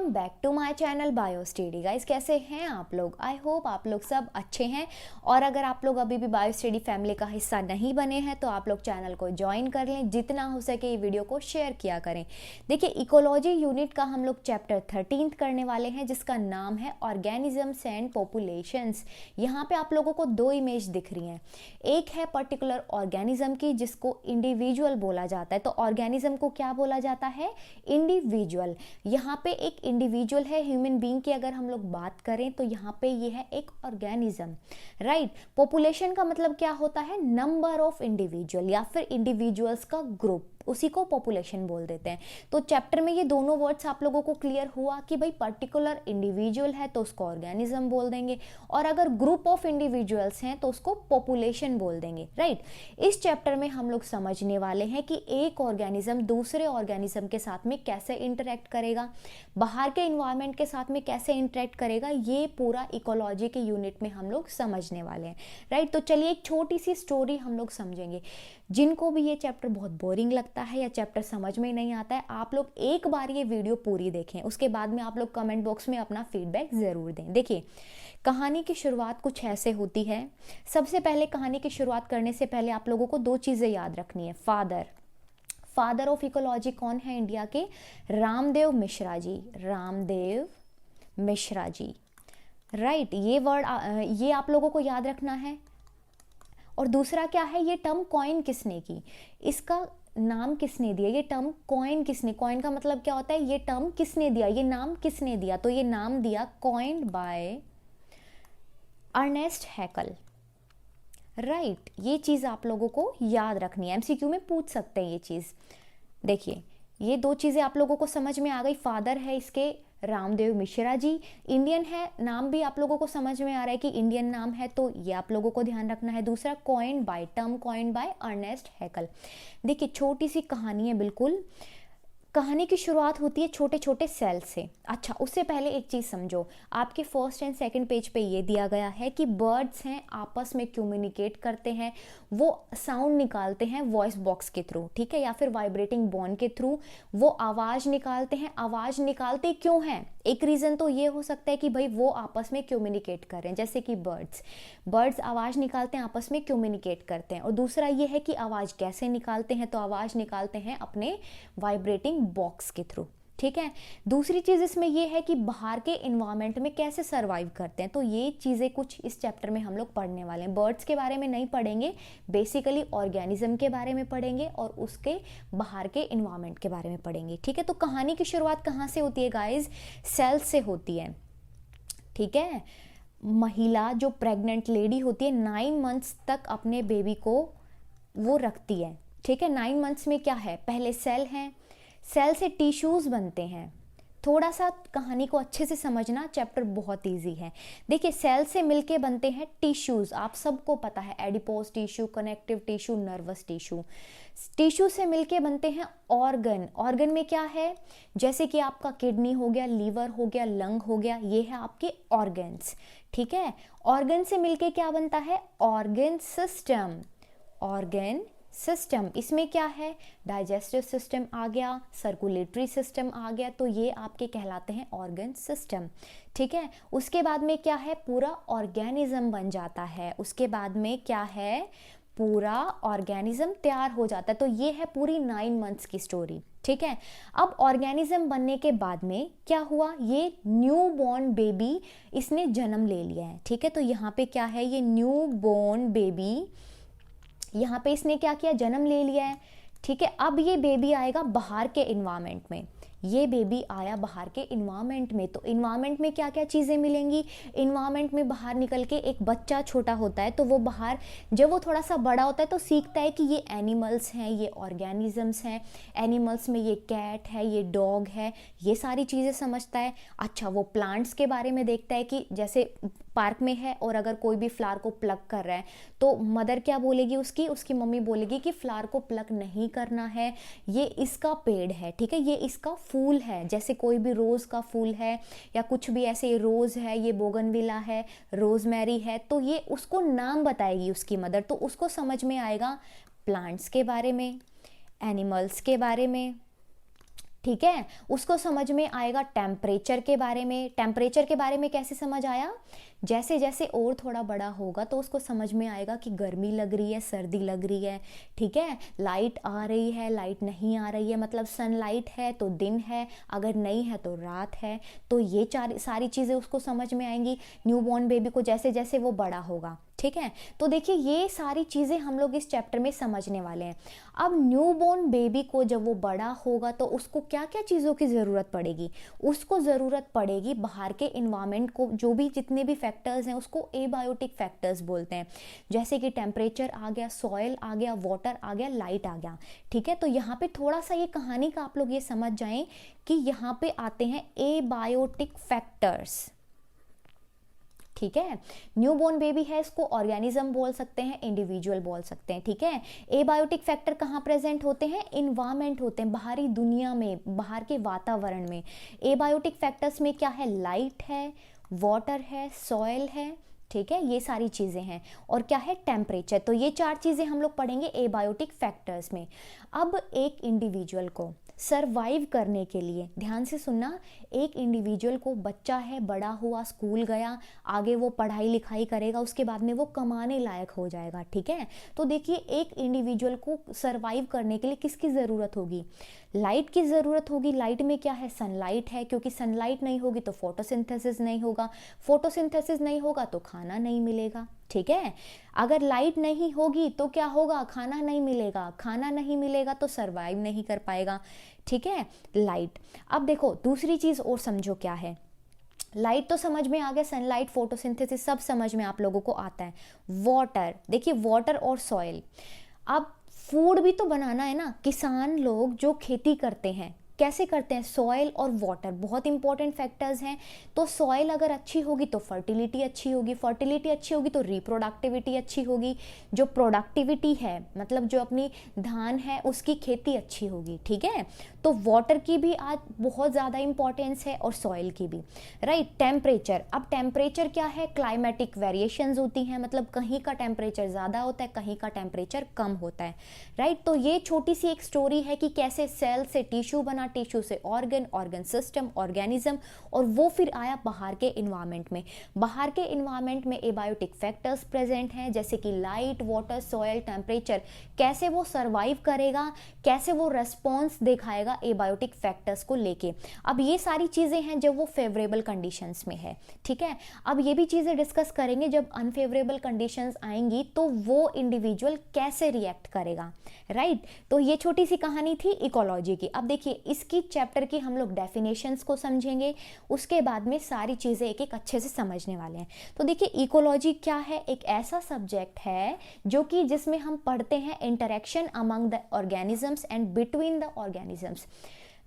Welcome back to my channel bio study. Guys कैसे हैं आप लोग? आई होप आप लोग सब अच्छे हैं। और अगर आप लोग अभी भी बायो स्टडी फैमिली का हिस्सा नहीं बने हैं तो आप लोग चैनल को ज्वाइन कर लें, जितना हो सके ये वीडियो को शेयर किया करें। देखिए, इकोलॉजी यूनिट का हम लोग चैप्टर 13 करने वाले हैं, जिसका नाम है ऑर्गेनिजम्स एंड पॉपुलेशंस। यहाँ पे आप लोगों को दो इमेज दिख रही हैं। एक है पर्टिकुलर ऑर्गेनिज्म की, जिसको इंडिविजुअल बोला जाता है। तो ऑर्गेनिज्म को क्या बोला जाता है? इंडिविजुअल। यहाँ पे एक इंडिविजुअल है, ह्यूमन बीइंग की अगर हम लोग बात करें तो यहाँ पे ये है एक ऑर्गेनिज्म, राइट। पॉपुलेशन का मतलब क्या होता है? नंबर ऑफ इंडिविजुअल या फिर इंडिविजुअल्स का ग्रुप, उसी को पॉपुलेशन बोल देते हैं। तो चैप्टर में ये दोनों वर्ड्स आप लोगों को क्लियर हुआ कि भाई पर्टिकुलर इंडिविजुअल है तो उसको ऑर्गेनिज्म बोल देंगे, और अगर ग्रुप ऑफ इंडिविजुअल्स हैं तो उसको पॉपुलेशन बोल देंगे, राइट। इस चैप्टर में हम लोग समझने वाले हैं कि एक ऑर्गेनिज्म दूसरे ऑर्गेनिज्म के साथ में कैसे इंटरेक्ट करेगा, बाहर के इन्वायरमेंट के साथ में कैसे इंटरेक्ट करेगा, ये पूरा इकोलॉजी के यूनिट में हम लोग समझने वाले हैं, राइट। तो चलिए एक छोटी सी स्टोरी हम लोग समझेंगे। जिनको भी ये चैप्टर बहुत बोरिंग लगता है या चैप्टर समझ में नहीं आता है, आप लोग एक बार ये वीडियो पूरी देखें, उसके बाद में आप लोग कमेंट बॉक्स में अपना फीडबैक ज़रूर दें। देखिए, कहानी की शुरुआत कुछ ऐसे होती है। सबसे पहले कहानी की शुरुआत करने से पहले आप लोगों को दो चीज़ें याद रखनी है। फादर ऑफ इकोलॉजी कौन है इंडिया के? रामदेव मिश्रा जी। रामदेव मिश्रा जी, राइट। ये वर्ड ये आप लोगों को याद रखना है। और दूसरा क्या है? ये टर्म कॉइन किसने की, इसका नाम किसने दिया? ये टर्म कॉइन किसने, कॉइन का मतलब क्या होता है? ये टर्म किसने दिया, ये नाम किसने दिया? तो ये नाम दिया कॉइन्ड बाय अर्नेस्ट हैकल, राइट। ये चीज़ आप लोगों को याद रखनी है, एमसीक्यू में पूछ सकते हैं ये चीज़। देखिए, ये दो चीज़ें आप लोगों को समझ में आ गई। फादर है इसके रामदेव मिश्रा जी, इंडियन है, नाम भी आप लोगों को समझ में आ रहा है कि इंडियन नाम है, तो ये आप लोगों को ध्यान रखना है। दूसरा coined by, term coined by Ernest Haeckel. देखिए, छोटी सी कहानी है बिल्कुल। कहानी की शुरुआत होती है छोटे छोटे सेल से। अच्छा, उससे पहले एक चीज़ समझो, आपके फर्स्ट एंड सेकंड पेज पे ये दिया गया है कि बर्ड्स हैं, आपस में कम्युनिकेट करते हैं, वो साउंड निकालते हैं वॉइस बॉक्स के थ्रू, ठीक है, या फिर वाइब्रेटिंग बोन के थ्रू वो आवाज़ निकालते हैं। आवाज़ निकालते क्यों हैं? एक रीज़न तो ये हो सकता है कि भाई वो आपस में कम्युनिकेट कर रहे हैं, जैसे कि बर्ड्स आवाज़ निकालते हैं, आपस में कम्युनिकेट करते हैं। और दूसरा ये है कि आवाज़ कैसे निकालते हैं? तो आवाज़ निकालते हैं अपने वाइब्रेटिंग बॉक्स के थ्रू, ठीक है। दूसरी चीज़ इसमें यह है कि बाहर के इन्वायरमेंट में कैसे सरवाइव करते हैं। तो ये चीज़ें कुछ इस चैप्टर में हम लोग पढ़ने वाले हैं। बर्ड्स के बारे में नहीं पढ़ेंगे, बेसिकली ऑर्गेनिज्म के बारे में पढ़ेंगे और उसके बाहर के इन्वायरमेंट के बारे में पढ़ेंगे, ठीक है। तो कहानी की शुरुआत कहाँ से होती है गाइज? सेल से होती है, ठीक है। महिला जो प्रेग्नेंट लेडी होती है 9 मंथ्स तक अपने बेबी को वो रखती है, ठीक है। 9 मंथ्स में क्या है? पहले सेल हैं, सेल से टिश्यूज़ बनते हैं। थोड़ा सा कहानी को अच्छे से समझना, चैप्टर बहुत इजी है। देखिए, सेल से मिलके बनते हैं टिश्यूज़, आप सबको पता है, adipose tissue, connective tissue, nervous tissue. Tissue से मिलके बनते हैं ऑर्गन। ऑर्गन में क्या है? जैसे कि आपका किडनी हो गया, लीवर हो गया, लंग हो गया, ये है आपके ऑर्गन्स, ठीक है। ऑर्गन से मिलके क्या बनता है? Organ system. ऑर्गन सिस्टम, इसमें क्या है? डाइजेस्टिव सिस्टम आ गया, सर्कुलेटरी सिस्टम आ गया, तो ये आपके कहलाते हैं ऑर्गन सिस्टम, ठीक है। उसके बाद में क्या है? पूरा ऑर्गेनिज्म बन जाता है। उसके बाद में क्या है? पूरा ऑर्गेनिज्म तैयार हो जाता है। तो ये है पूरी 9 मंथ्स की स्टोरी, ठीक है। अब ऑर्गेनिज्म बनने के बाद में क्या हुआ? ये न्यू बॉर्न बेबी इसने जन्म ले लिया है, ठीक है। तो यहाँ पे क्या है? ये न्यू बॉर्न बेबी, यहाँ पे इसने क्या किया? जन्म ले लिया है, ठीक है। अब ये बेबी आएगा बाहर के इन्वायरमेंट में। ये बेबी आया बाहर के इन्वायरमेंट में, तो इन्वायरमेंट में क्या क्या चीज़ें मिलेंगी? इन्वायरमेंट में बाहर निकल के एक बच्चा छोटा होता है, तो वो बाहर जब वो थोड़ा सा बड़ा होता है तो सीखता है कि ये एनिमल्स हैं, ये ऑर्गेनिजम्स हैं, एनिमल्स में ये कैट है, ये डॉग है, ये सारी चीज़ें समझता है। अच्छा, वो प्लांट्स के बारे में देखता है कि जैसे पार्क में है और अगर कोई भी फ्लावर को प्लक कर रहा है तो मदर क्या बोलेगी? उसकी मम्मी बोलेगी कि फ्लावर को प्लक नहीं करना है, ये इसका पेड़ है, ठीक है, ये इसका फूल है। जैसे कोई भी रोज़ का फूल है या कुछ भी ऐसे, रोज़ है, ये बोगनविला है, रोजमेरी है, तो ये उसको नाम बताएगी उसकी मदर, तो उसको समझ में आएगा प्लांट्स के बारे में, एनिमल्स के बारे में, ठीक है। उसको समझ में आएगा टेम्परेचर के बारे में। टेम्परेचर के बारे में कैसे समझ आया, जैसे जैसे और थोड़ा बड़ा होगा तो उसको समझ में आएगा कि गर्मी लग रही है, सर्दी लग रही है, ठीक है। लाइट आ रही है, लाइट नहीं आ रही है, मतलब सनलाइट है तो दिन है, अगर नहीं है तो रात है। तो ये सारी चीज़ें उसको समझ में आएंगी न्यूबॉर्न बेबी को जैसे जैसे वो बड़ा होगा, ठीक है। तो देखिए ये सारी चीज़ें हम लोग इस चैप्टर में समझने वाले हैं। अब न्यूबॉर्न बेबी को जब वो बड़ा होगा तो उसको क्या क्या चीज़ों की ज़रूरत पड़ेगी, उसको ज़रूरत पड़ेगी बाहर के इन्वायरमेंट को, जो भी जितने भी फैक्टर्स हैं उसको एबायोटिक फैक्टर्स बोलते हैं। जैसे कि टेम्परेचर आ गया, सॉयल आ गया, वाटर आ गया, लाइट आ गया, ठीक है। तो यहाँ पे थोड़ा सा ये कहानी का आप लोग ये समझ जाएं कि यहाँ पे आते हैं एबायोटिक फैक्टर्स, ठीक है। न्यूबॉर्न बेबी है, इसको ऑर्गेनिज्म बोल सकते हैं, इंडिविजुअल बोल सकते हैं, ठीक है। एबायोटिक फैक्टर कहाँ प्रेजेंट होते हैं, इन्वायरमेंट होते हैं, बाहरी दुनिया में, बाहर के वातावरण में। एबायोटिक फैक्टर्स में क्या है, लाइट है, वाटर है, सॉयल है, ठीक है, ये सारी चीज़ें हैं। और क्या है, टेम्परेचर। तो ये 4 चीज़ें हम लोग पढ़ेंगे एबायोटिक फैक्टर्स में। अब एक इंडिविजुअल को सरवाइव करने के लिए, ध्यान से सुनना, एक इंडिविजुअल को, बच्चा है, बड़ा हुआ, स्कूल गया, आगे वो पढ़ाई लिखाई करेगा, उसके बाद में वो कमाने लायक हो जाएगा, ठीक है। तो देखिए एक इंडिविजुअल को सरवाइव करने के लिए किसकी ज़रूरत होगी, लाइट की ज़रूरत होगी। लाइट में क्या है, सनलाइट है, क्योंकि सनलाइट नहीं होगी तो फोटोसिंथेसिस नहीं होगा, फोटोसिंथेसिस नहीं होगा तो खाना नहीं मिलेगा, ठीक है। अगर लाइट नहीं होगी तो क्या होगा, खाना नहीं मिलेगा, खाना नहीं मिलेगा तो सरवाइव नहीं कर पाएगा, ठीक है, लाइट। अब देखो दूसरी चीज़ और समझो क्या है, लाइट तो समझ में आ गया, सनलाइट, फोटोसिंथेसिस सब समझ में आप लोगों को आता है। वाटर, देखिए वाटर और सॉइल, अब फूड भी तो बनाना है ना। किसान लोग जो खेती करते हैं कैसे करते हैं, सॉइल और वाटर बहुत इंपॉर्टेंट फैक्टर्स हैं। तो सॉइल अगर अच्छी होगी तो फर्टिलिटी अच्छी होगी, फर्टिलिटी अच्छी होगी तो रिप्रोडक्टिविटी अच्छी होगी, जो प्रोडक्टिविटी है मतलब जो अपनी धान है उसकी खेती अच्छी होगी, ठीक है। तो वाटर की भी आज बहुत ज़्यादा इंपॉर्टेंस है और सॉइल की भी, राइट। टेम्परेचर, अब टेम्परेचर क्या है, क्लाइमेटिक वेरिएशंस होती हैं, मतलब कहीं का टेम्परेचर ज़्यादा होता है, कहीं का टेम्परेचर कम होता है, राइट। तो ये छोटी सी एक स्टोरी है कि कैसे सेल से टिश्यू बना, टिश्यू से ऑर्गन, ऑर्गन सिस्टम, ऑर्गेनिज्म, और वो फिर आया बाहर के इन्वायरमेंट में। बाहर के इन्वायरमेंट में एबायोटिक फैक्टर्स प्रेजेंट हैं, जैसे कि लाइट, वाटर, सॉइल, टेम्परेचर। कैसे वो सर्वाइव करेगा, कैसे वो रेस्पॉन्स दिखाएगा एबायोटिक फैक्टर्स को लेके। अब ये सारी चीज़ें हैं जब वो फेवरेबल कंडीशंस में है, ठीक है। अब ये भी चीज़ें डिस्कस करेंगे जब अनफेवरेबल कंडीशंस आएंगी तो वो इंडिविजुअल कैसे रिएक्ट करेगा, राइट। तो ये छोटी सी कहानी थी इकोलॉजी की। अब देखिए इसकी चैप्टर की हम लोग डेफिनेशंस को समझेंगे, उसके बाद में सारी चीज़ें एक एक अच्छे से समझने वाले हैं। तो देखिए इकोलॉजी क्या है, एक ऐसा सब्जेक्ट है जो कि जिसमें हम पढ़ते हैं interaction among the organisms and between the organisms.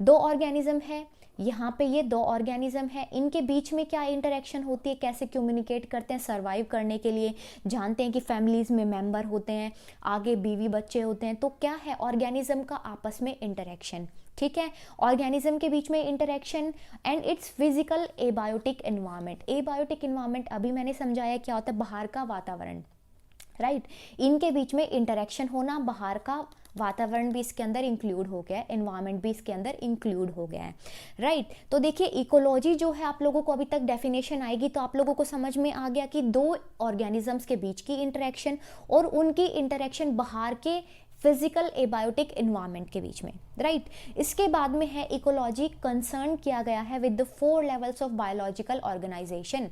2 organism है, यहाँ पे ये 2 ऑर्गेनिज्म है, इनके बीच में क्या इंटरेक्शन होती है, कैसे कम्युनिकेट करते हैं सर्वाइव करने के लिए। जानते हैं कि फैमिलीज में मेंबर होते हैं, आगे बीवी बच्चे होते हैं, तो क्या है ऑर्गेनिज्म का आपस में इंटरेक्शन, ठीक है। ऑर्गेनिज्म के बीच में interaction and it's physical abiotic environment. Abiotic environment अभी मैंने समझाया क्या होता है, बाहर का वातावरण, राइट। इनके बीच में इंटरेक्शन होना, बाहर का वातावरण भी इसके अंदर इंक्लूड हो गया है, एनवायरनमेंट भी इसके अंदर इंक्लूड हो गया है, राइट। तो देखिए इकोलॉजी जो है आप लोगों को अभी तक डेफिनेशन आएगी तो आप लोगों को समझ में आ गया कि 2 ऑर्गेनिजम्स के बीच की इंटरेक्शन और उनकी इंटरेक्शन बाहर के फिजिकल एबायोटिक एनवायरनमेंट के बीच में, राइट। इसके बाद में है इकोलॉजी कंसर्न किया गया है with the 4 levels of biological organization.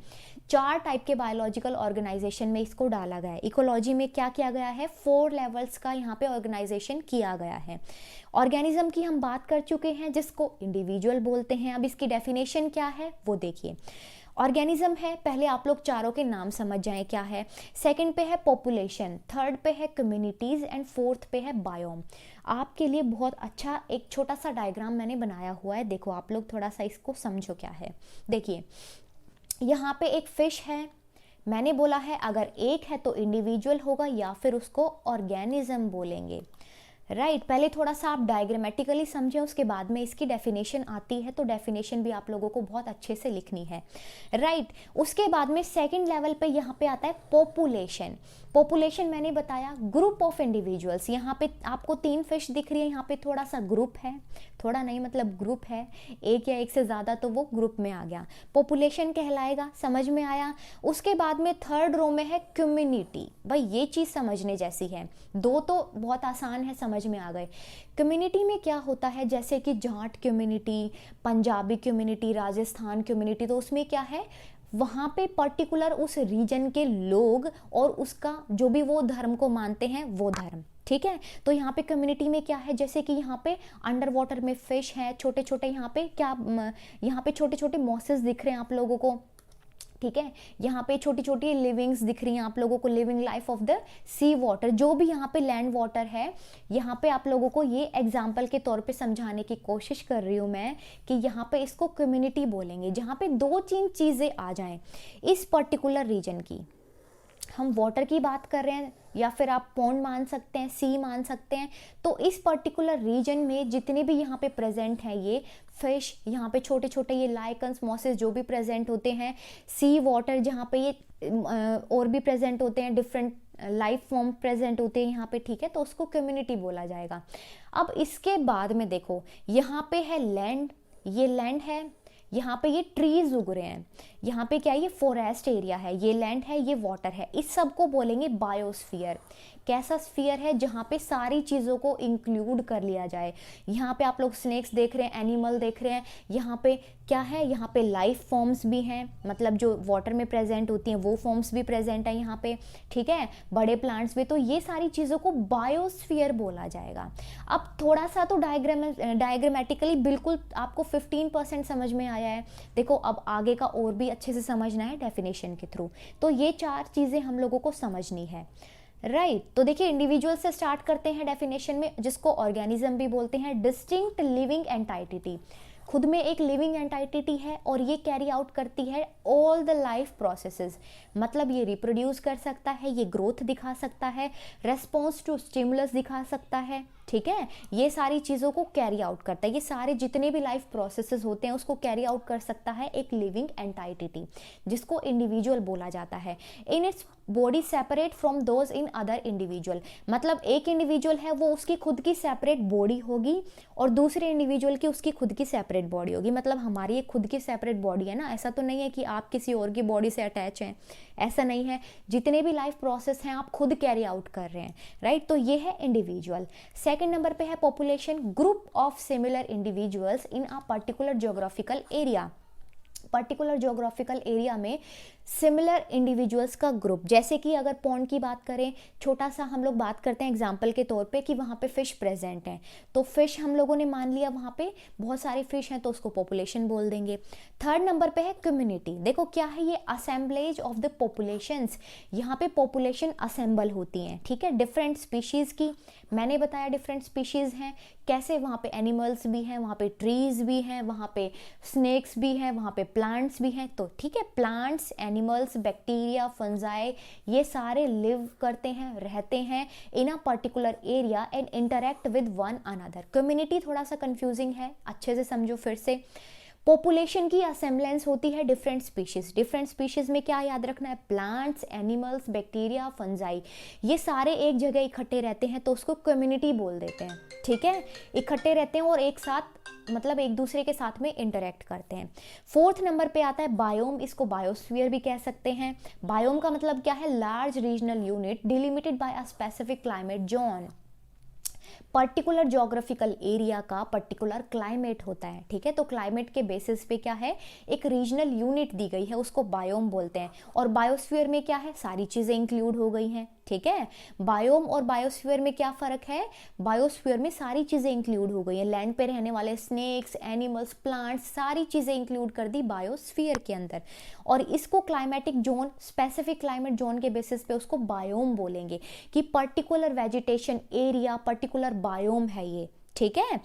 4 type के बायोलॉजिकल ऑर्गेनाइजेशन में इसको डाला गया है। इकोलॉजी में क्या किया गया है, 4 लेवल्स का यहाँ पे ऑर्गेनाइजेशन किया गया है। ऑर्गेनिज्म की हम बात कर चुके हैं जिसको इंडिविजुअल बोलते हैं। अब इसकी डेफिनेशन क्या है वो देखिए। ऑर्गेनिज्म है, पहले आप लोग चारों के नाम समझ जाएं क्या है। सेकंड पे है पॉपुलेशन, थर्ड पे है कम्युनिटीज एंड फोर्थ पे है बायोम। आपके लिए बहुत अच्छा एक छोटा सा डायग्राम मैंने बनाया हुआ है, देखो आप लोग थोड़ा सा इसको समझो क्या है। देखिए यहाँ पे एक फिश है, मैंने बोला है अगर एक है तो इंडिविजुअल होगा या फिर उसको ऑर्गेनिज्म बोलेंगे, राइट पहले थोड़ा सा आप डायग्रामेटिकली समझें, उसके बाद में इसकी डेफिनेशन आती है, तो डेफिनेशन भी आप लोगों को बहुत अच्छे से लिखनी है। राइट उसके बाद में सेकंड लेवल पे यहाँ पे आता है पॉपुलेशन। पॉपुलेशन मैंने बताया ग्रुप ऑफ इंडिविजुअल्स। यहाँ पे आपको 3 फिश दिख रही है, यहाँ पे थोड़ा सा ग्रुप है, थोड़ा नहीं मतलब ग्रुप है, एक या एक से ज़्यादा तो वो ग्रुप में आ गया, पॉपुलेशन कहलाएगा। समझ में आया। उसके बाद में थर्ड रो में है कम्युनिटी। भाई ये चीज़ समझने जैसी है, 2 तो बहुत आसान है, समझ में आ गए। कम्युनिटी में क्या होता है, जैसे कि Jat community, Punjabi community, Rajasthan community, तो उसमें क्या है, वहाँ पे पर्टिकुलर उस रीजन के लोग और उसका जो भी वो धर्म को मानते हैं वो धर्म। ठीक है, तो यहाँ पे कम्युनिटी में क्या है, जैसे कि यहाँ पे अंडर वाटर में फिश है, छोटे छोटे यहाँ पे क्या, यहाँ पे छोटे छोटे मॉसेस दिख रहे हैं आप लोगों को। ठीक है, यहाँ पे छोटी छोटी लिविंग्स दिख रही हैं आप लोगों को, living life of the sea water. जो भी यहाँ पे लैंड वाटर है, यहाँ पे आप लोगों को ये एग्जाम्पल के तौर पे समझाने की कोशिश कर रही हूँ मैं कि यहाँ पे इसको कम्युनिटी बोलेंगे, जहाँ पे 2-3 चीज़ें आ जाएं इस पर्टिकुलर रीजन की। हम वाटर की बात कर रहे हैं या फिर आप पॉन्ड मान सकते हैं, सी मान सकते हैं। तो इस पर्टिकुलर रीजन में जितने भी यहाँ पे प्रेजेंट हैं ये फिश, यहाँ पे छोटे छोटे ये लाइकन्स मॉसेस जो भी प्रेजेंट होते हैं, सी वाटर जहाँ पे ये और भी प्रेजेंट होते हैं, डिफरेंट लाइफ फॉर्म प्रेजेंट होते हैं यहाँ पे। ठीक है, तो उसको कम्युनिटी बोला जाएगा। अब इसके बाद में देखो यहाँ पे है लैंड, ये लैंड है, यहाँ पे ये ट्रीज उग रहे हैं, यहाँ पे क्या है, ये फॉरेस्ट एरिया है, ये लैंड है, ये वाटर है, इस सब को बोलेंगे बायोस्फीयर। कैसा स्फीयर है, जहाँ पे सारी चीज़ों को इंक्लूड कर लिया जाए। यहाँ पे आप लोग स्नेक्स देख रहे हैं, एनिमल देख रहे हैं, यहाँ पे क्या है, यहाँ पे लाइफ फॉर्म्स भी हैं, मतलब जो वाटर में प्रेजेंट होती हैं वो फॉर्म्स भी प्रेजेंट है यहाँ पे। ठीक है, बड़े प्लांट्स भी, तो ये सारी चीज़ों को बायोस्फीयर बोला जाएगा। अब थोड़ा सा तो डायग्रामेटिकली बिल्कुल आपको 15% समझ में आया है। देखो अब आगे का और भी अच्छे से समझना है डेफिनेशन के थ्रू, तो ये 4 चीज़ें हम लोगों को समझनी है। राइट तो देखिए इंडिविजुअल से स्टार्ट करते हैं डेफिनेशन में, जिसको ऑर्गेनिज्म भी बोलते हैं। डिस्टिंक्ट लिविंग एंटाइटी, खुद में एक लिविंग एंटाइटी है और ये कैरी आउट करती है ऑल द लाइफ प्रोसेसेस, मतलब ये रिप्रोड्यूस कर सकता है, ये ग्रोथ दिखा सकता है, रेस्पॉन्स टू स्टिमुलस दिखा सकता है। ठीक है, ये सारी चीज़ों को कैरी आउट करता है, ये सारे जितने भी लाइफ प्रोसेसेस होते हैं उसको कैरी आउट कर सकता है एक लिविंग एंटाइटी, जिसको इंडिविजुअल बोला जाता है। In its body separate from those in other individual, मतलब एक इंडिविजुअल है वो उसकी खुद की सेपरेट बॉडी होगी और दूसरे इंडिविजुअल की उसकी खुद की सेपरेट बॉडी होगी। मतलब हमारी एक खुद की सेपरेट बॉडी है ना, ऐसा तो नहीं है कि आप किसी और की बॉडी से अटैच हैं, ऐसा नहीं है। जितने भी लाइफ प्रोसेस हैं आप खुद कैरी आउट कर रहे हैं। राइट तो ये है इंडिविजुअल। सेकंड नंबर पे है population, group of similar individuals in a particular geographical area. Particular geographical area में सिमिलर इंडिविजुअल्स का ग्रुप, जैसे कि अगर पॉन्ड की बात करें, छोटा सा हम लोग बात करते हैं एग्जाम्पल के तौर पे कि वहाँ पे फिश प्रेजेंट हैं, तो फिश हम लोगों ने मान लिया वहाँ पे बहुत सारी फिश हैं तो उसको पॉपुलेशन बोल देंगे। थर्ड नंबर पे है कम्युनिटी। देखो क्या है ये, असेंबलेज ऑफ द पॉपुलेशंस, यहाँ पे पॉपुलेशन असेंबल होती हैं। ठीक है, डिफरेंट स्पीशीज़ की, मैंने बताया डिफरेंट स्पीशीज़ हैं कैसे, वहाँ पे एनिमल्स भी हैं, वहाँ पे ट्रीज भी हैं, वहाँ पे स्नेक्स भी हैं, वहाँ पे प्लांट्स भी हैं। तो ठीक है, प्लांट्स, एनिमल्स, बैक्टीरिया, फंजाई, ये सारे लिव करते हैं, रहते हैं in a particular area and interact with one another. Community थोड़ा सा कंफ्यूजिंग है, अच्छे से समझो फिर से। पॉपुलेशन की असेंबलेंस होती है डिफरेंट स्पीशीज, डिफरेंट स्पीशीज में क्या याद रखना है, प्लांट्स, एनिमल्स, बैक्टीरिया, फंजाई, ये सारे एक जगह इकट्ठे रहते हैं तो उसको कम्युनिटी बोल देते हैं। ठीक है, इकट्ठे रहते हैं और एक साथ मतलब एक दूसरे के साथ में इंटरेक्ट करते हैं। फोर्थ नंबर पे आता है बायोम, इसको बायोस्फीयर भी कह सकते हैं। बायोम का मतलब क्या है, large regional unit delimited by a specific climate zone, particular geographical area का पर्टिकुलर क्लाइमेट होता है। ठीक है, तो क्लाइमेट के बेसिस पे क्या है, एक रीजनल यूनिट दी गई है, उसको बायोम बोलते हैं। और बायोस्फीयर में क्या है, सारी चीजें इंक्लूड हो गई हैं। ठीक है, बायोम और बायोस्फीयर में क्या फर्क है, बायोस्फीयर में सारी चीजें इंक्लूड हो गई हैं, लैंड पे रहने वाले स्नेक्स, एनिमल्स, प्लांट्स, सारी चीजें इंक्लूड कर दी बायोस्फीयर के अंदर। और इसको climatic zone, specific climate zone के बेसिस पे उसको बायोम बोलेंगे कि particular vegetation area, particular biome है ये। ठीक है,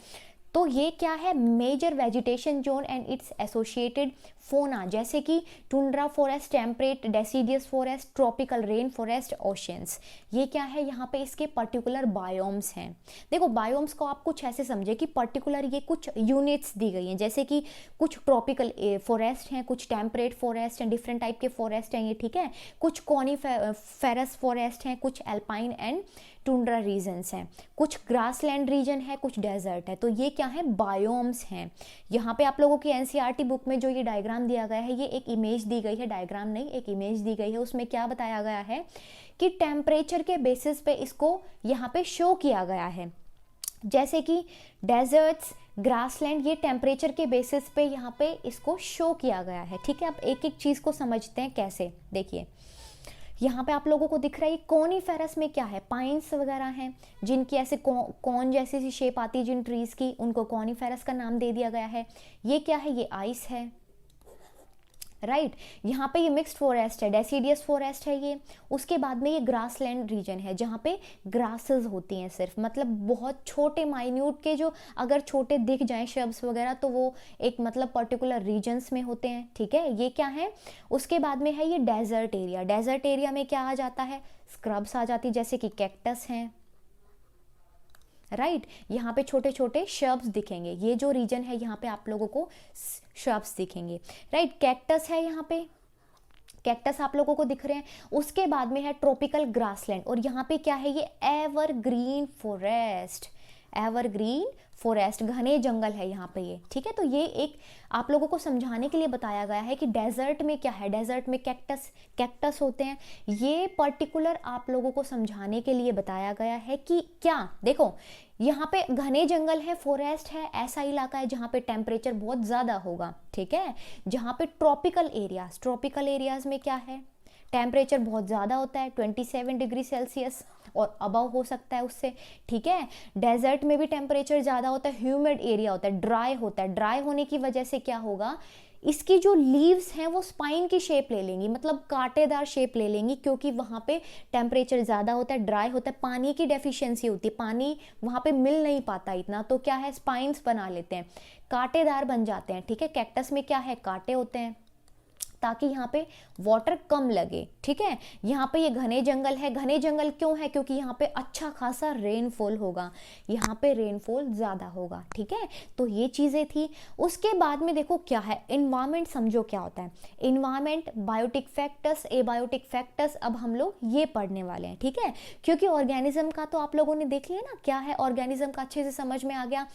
तो ये क्या है, major vegetation zone and its associated fauna, जैसे कि tundra forest, temperate deciduous forest, tropical rain forest, oceans. ये क्या है, यहाँ पे इसके पर्टिकुलर बायोम्स हैं। देखो बायोम्स को आप कुछ ऐसे समझे कि पर्टिकुलर ये कुछ यूनिट्स दी गई हैं, जैसे कि कुछ ट्रॉपिकल फॉरेस्ट हैं, कुछ टेम्परेट फॉरेस्ट हैं, डिफरेंट टाइप के फॉरेस्ट हैं ये, ठीक है। कुछ कॉनीफेरस फॉरेस्ट हैं, कुछ एल्पाइन एंड टुंड्रा रीजन्स हैं, कुछ ग्रासलैंड रीजन है, कुछ डेजर्ट है। तो ये क्या है, बायोम्स हैं। यहाँ पे आप लोगों की एनसीईआरटी बुक में जो ये डायग्राम दिया गया है, ये एक इमेज दी गई है, डायग्राम नहीं, एक इमेज दी गई है। उसमें क्या बताया गया है कि टेम्परेचर के बेसिस पे इसको यहाँ पे शो किया गया है। जैसे कि डेजर्ट्स, ग्रासलैंड, ये टेम्परेचर के बेसिस पे यहाँ पे इसको शो किया गया है, ठीक है। अब एक एक चीज़ को समझते हैं कैसे। देखिए यहाँ पे आप लोगों को दिख रहा है कॉनीफेरस में क्या है, पाइन्स वगैरह हैं, जिनकी ऐसे कॉन जैसी सी शेप आती है जिन ट्रीज की, उनको कॉनीफेरस का नाम दे दिया गया है। ये क्या है, ये आइस है, राइट। यहाँ पे ये मिक्स्ड फॉरेस्ट है, डेसिडियस फॉरेस्ट है ये। उसके बाद में ये ग्रासलैंड रीजन है, जहाँ पे ग्रासेस होती हैं सिर्फ, मतलब बहुत छोटे माइन्यूट के, जो अगर छोटे दिख जाएं शब्स वगैरह तो वो एक मतलब पर्टिकुलर रीजन्स में होते हैं, ठीक है। ये क्या है, उसके बाद में है ये डेजर्ट एरिया। डेजर्ट एरिया में क्या आ जाता है, स्क्रब्स आ जाती है, जैसे कि कैक्टस हैं, राइट। यहाँ पे छोटे छोटे शब्स दिखेंगे, ये जो रीजन है यहाँ पे आप लोगों को शब्स दिखेंगे, राइट। कैक्टस है, यहाँ पे कैक्टस आप लोगों को दिख रहे हैं। उसके बाद में है ट्रॉपिकल ग्रासलैंड, और यहाँ पे क्या है, ये एवरग्रीन फॉरेस्ट, एवरग्रीन फॉरेस्ट, घने जंगल है यहाँ पे ये, ठीक है। तो ये एक आप लोगों को समझाने के लिए बताया गया है कि डेजर्ट में क्या है, डेजर्ट में कैक्टस होते हैं। ये पर्टिकुलर आप लोगों को समझाने के लिए बताया गया है कि क्या, देखो यहाँ पे घने जंगल है, फॉरेस्ट है, ऐसा इलाका है जहाँ पे टेम्परेचर बहुत ज़्यादा होगा, ठीक है। जहाँ पे ट्रॉपिकल एरियाज में क्या है, टेम्परेचर बहुत ज़्यादा होता है, 27 डिग्री सेल्सियस और अबव हो सकता है उससे, ठीक है। डेजर्ट में भी टेम्परेचर ज़्यादा होता है, ह्यूमिड एरिया होता है, ड्राई होता है। ड्राई होने की वजह से क्या होगा, इसकी जो लीव्स हैं वो स्पाइन की शेप ले लेंगी, मतलब कांटेदार शेप ले लेंगी, क्योंकि वहाँ पे टेम्परेचर ज़्यादा होता है, ड्राई होता है, पानी की डेफिशिएंसी होती है, पानी वहाँ पे मिल नहीं पाता इतना, तो क्या है, स्पाइन्स बना लेते हैं, कांटेदार बन जाते हैं, ठीक है। कैक्टस में क्या है, कांटे होते हैं, ताकि यहाँ पे वाटर कम लगे, ठीक है। यहाँ पे ये घने जंगल है, घने जंगल क्यों है, क्योंकि यहाँ पे अच्छा खासा रेनफॉल होगा, यहाँ पे रेनफॉल ज़्यादा होगा, ठीक है। तो ये चीज़ें थी। उसके बाद में देखो क्या है, इन्वायरमेंट समझो क्या होता है। Environment, biotic factors, abiotic factors, अब हम लोग ये पढ़ने वाले हैं, ठीक है। क्योंकि ऑर्गेनिज्म का तो आप लोगों ने देख लिया ना क्या है, ऑर्गेनिज्म का अच्छे से समझ में आ गया।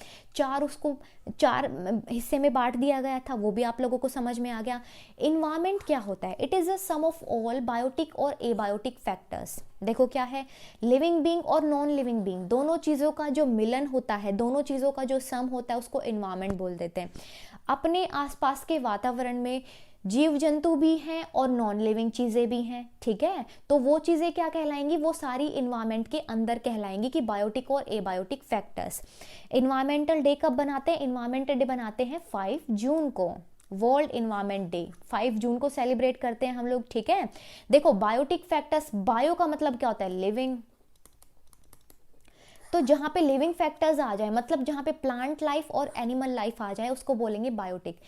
उसको चार हिस्से में बांट दिया गया था, वो भी आप लोगों को समझ में आ गया। इन्वायरमेंट क्या होता है, it is a sum of all biotic और एबायोटिक फैक्टर्स। देखो क्या है, लिविंग बीइंग और नॉन लिविंग बीइंग, दोनों चीज़ों का जो मिलन होता है, दोनों चीज़ों का जो सम होता है, उसको इन्वायरमेंट बोल देते हैं। अपने आसपास के वातावरण में जीव जंतु भी हैं और नॉन लिविंग चीज़ें भी हैं, ठीक है। तो वो चीज़ें क्या कहलाएंगी, वो सारी इन्वायरमेंट के अंदर कहलाएंगी कि बायोटिक और एबायोटिक फैक्टर्स। इन्वायरमेंटल डे कब बनाते हैं, इन्वायरमेंटल डे बनाते हैं 5 जून को, वर्ल्ड इन्वायरमेंट डे 5 जून को सेलिब्रेट करते हैं हम लोग, ठीक है। देखो बायोटिक फैक्टर्स, बायो का मतलब क्या होता है, लिविंग। तो जहाँ पे लिविंग फैक्टर्स आ जाए, मतलब जहाँ पे प्लांट लाइफ और एनिमल लाइफ आ जाए, उसको बोलेंगे बायोटिक।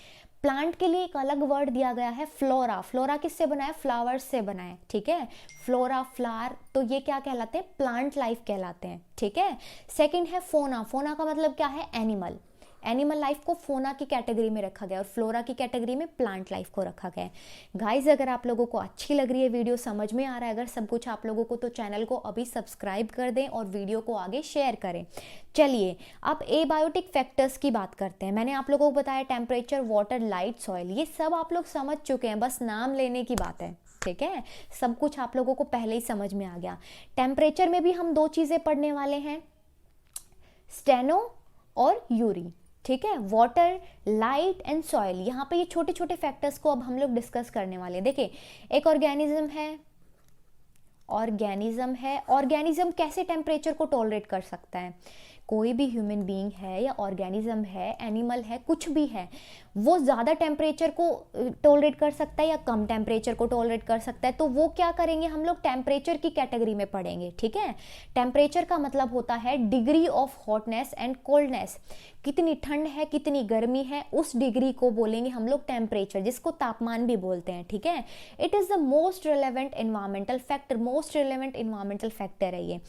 प्लांट के लिए एक अलग वर्ड दिया गया है, फ्लोरा। फ्लोरा किससे बना है, फ्लावर्स से बना है, ठीक है। फ्लोरा, फ्लावर, तो ये क्या कहलाते हैं, प्लांट लाइफ कहलाते हैं, ठीक है। सेकंड है फोना। फोना का मतलब क्या है, एनिमल। एनिमल लाइफ को फोना की कैटेगरी में रखा गया और फ्लोरा की कैटेगरी में प्लांट लाइफ को रखा गया है। गाइज अगर आप लोगों को अच्छी लग रही है वीडियो, समझ में आ रहा है अगर सब कुछ आप लोगों को, तो चैनल को अभी सब्सक्राइब कर दें और वीडियो को आगे शेयर करें। चलिए अब एबायोटिक फैक्टर्स की बात करते हैं। मैंने आप लोगों को बताया टेम्परेचर, वाटर, लाइट, सॉइल, ये सब आप लोग समझ चुके हैं, बस नाम लेने की बात है, ठीक है। सब कुछ आप लोगों को पहले ही समझ में आ गया। टेम्परेचर में भी हम 2 चीज़ें पढ़ने वाले हैं, स्टेनो और यूरी, ठीक है। वाटर, लाइट एंड सॉइल, यहाँ पे ये छोटे छोटे फैक्टर्स को अब हम लोग डिस्कस करने वाले हैं। देखिए एक ऑर्गेनिज्म है, ऑर्गेनिज्म कैसे टेम्परेचर को टॉलरेट कर सकता है। कोई भी ह्यूमन बीइंग है या ऑर्गेनिज्म है, एनिमल है, कुछ भी है, वो ज़्यादा टेम्परेचर को टॉलरेट कर सकता है या कम टेम्परेचर को टॉलरेट कर सकता है। तो वो क्या करेंगे, हम लोग टेम्परेचर की कैटेगरी में पढ़ेंगे, ठीक है। टेम्परेचर का मतलब होता है degree of hotness and coldness, कितनी ठंड है, कितनी गर्मी है, उस डिग्री को बोलेंगे हम लोग टेम्परेचर, जिसको तापमान भी बोलते हैं, ठीक है। It is the most relevant environmental factor, most relevant environmental factor है ये।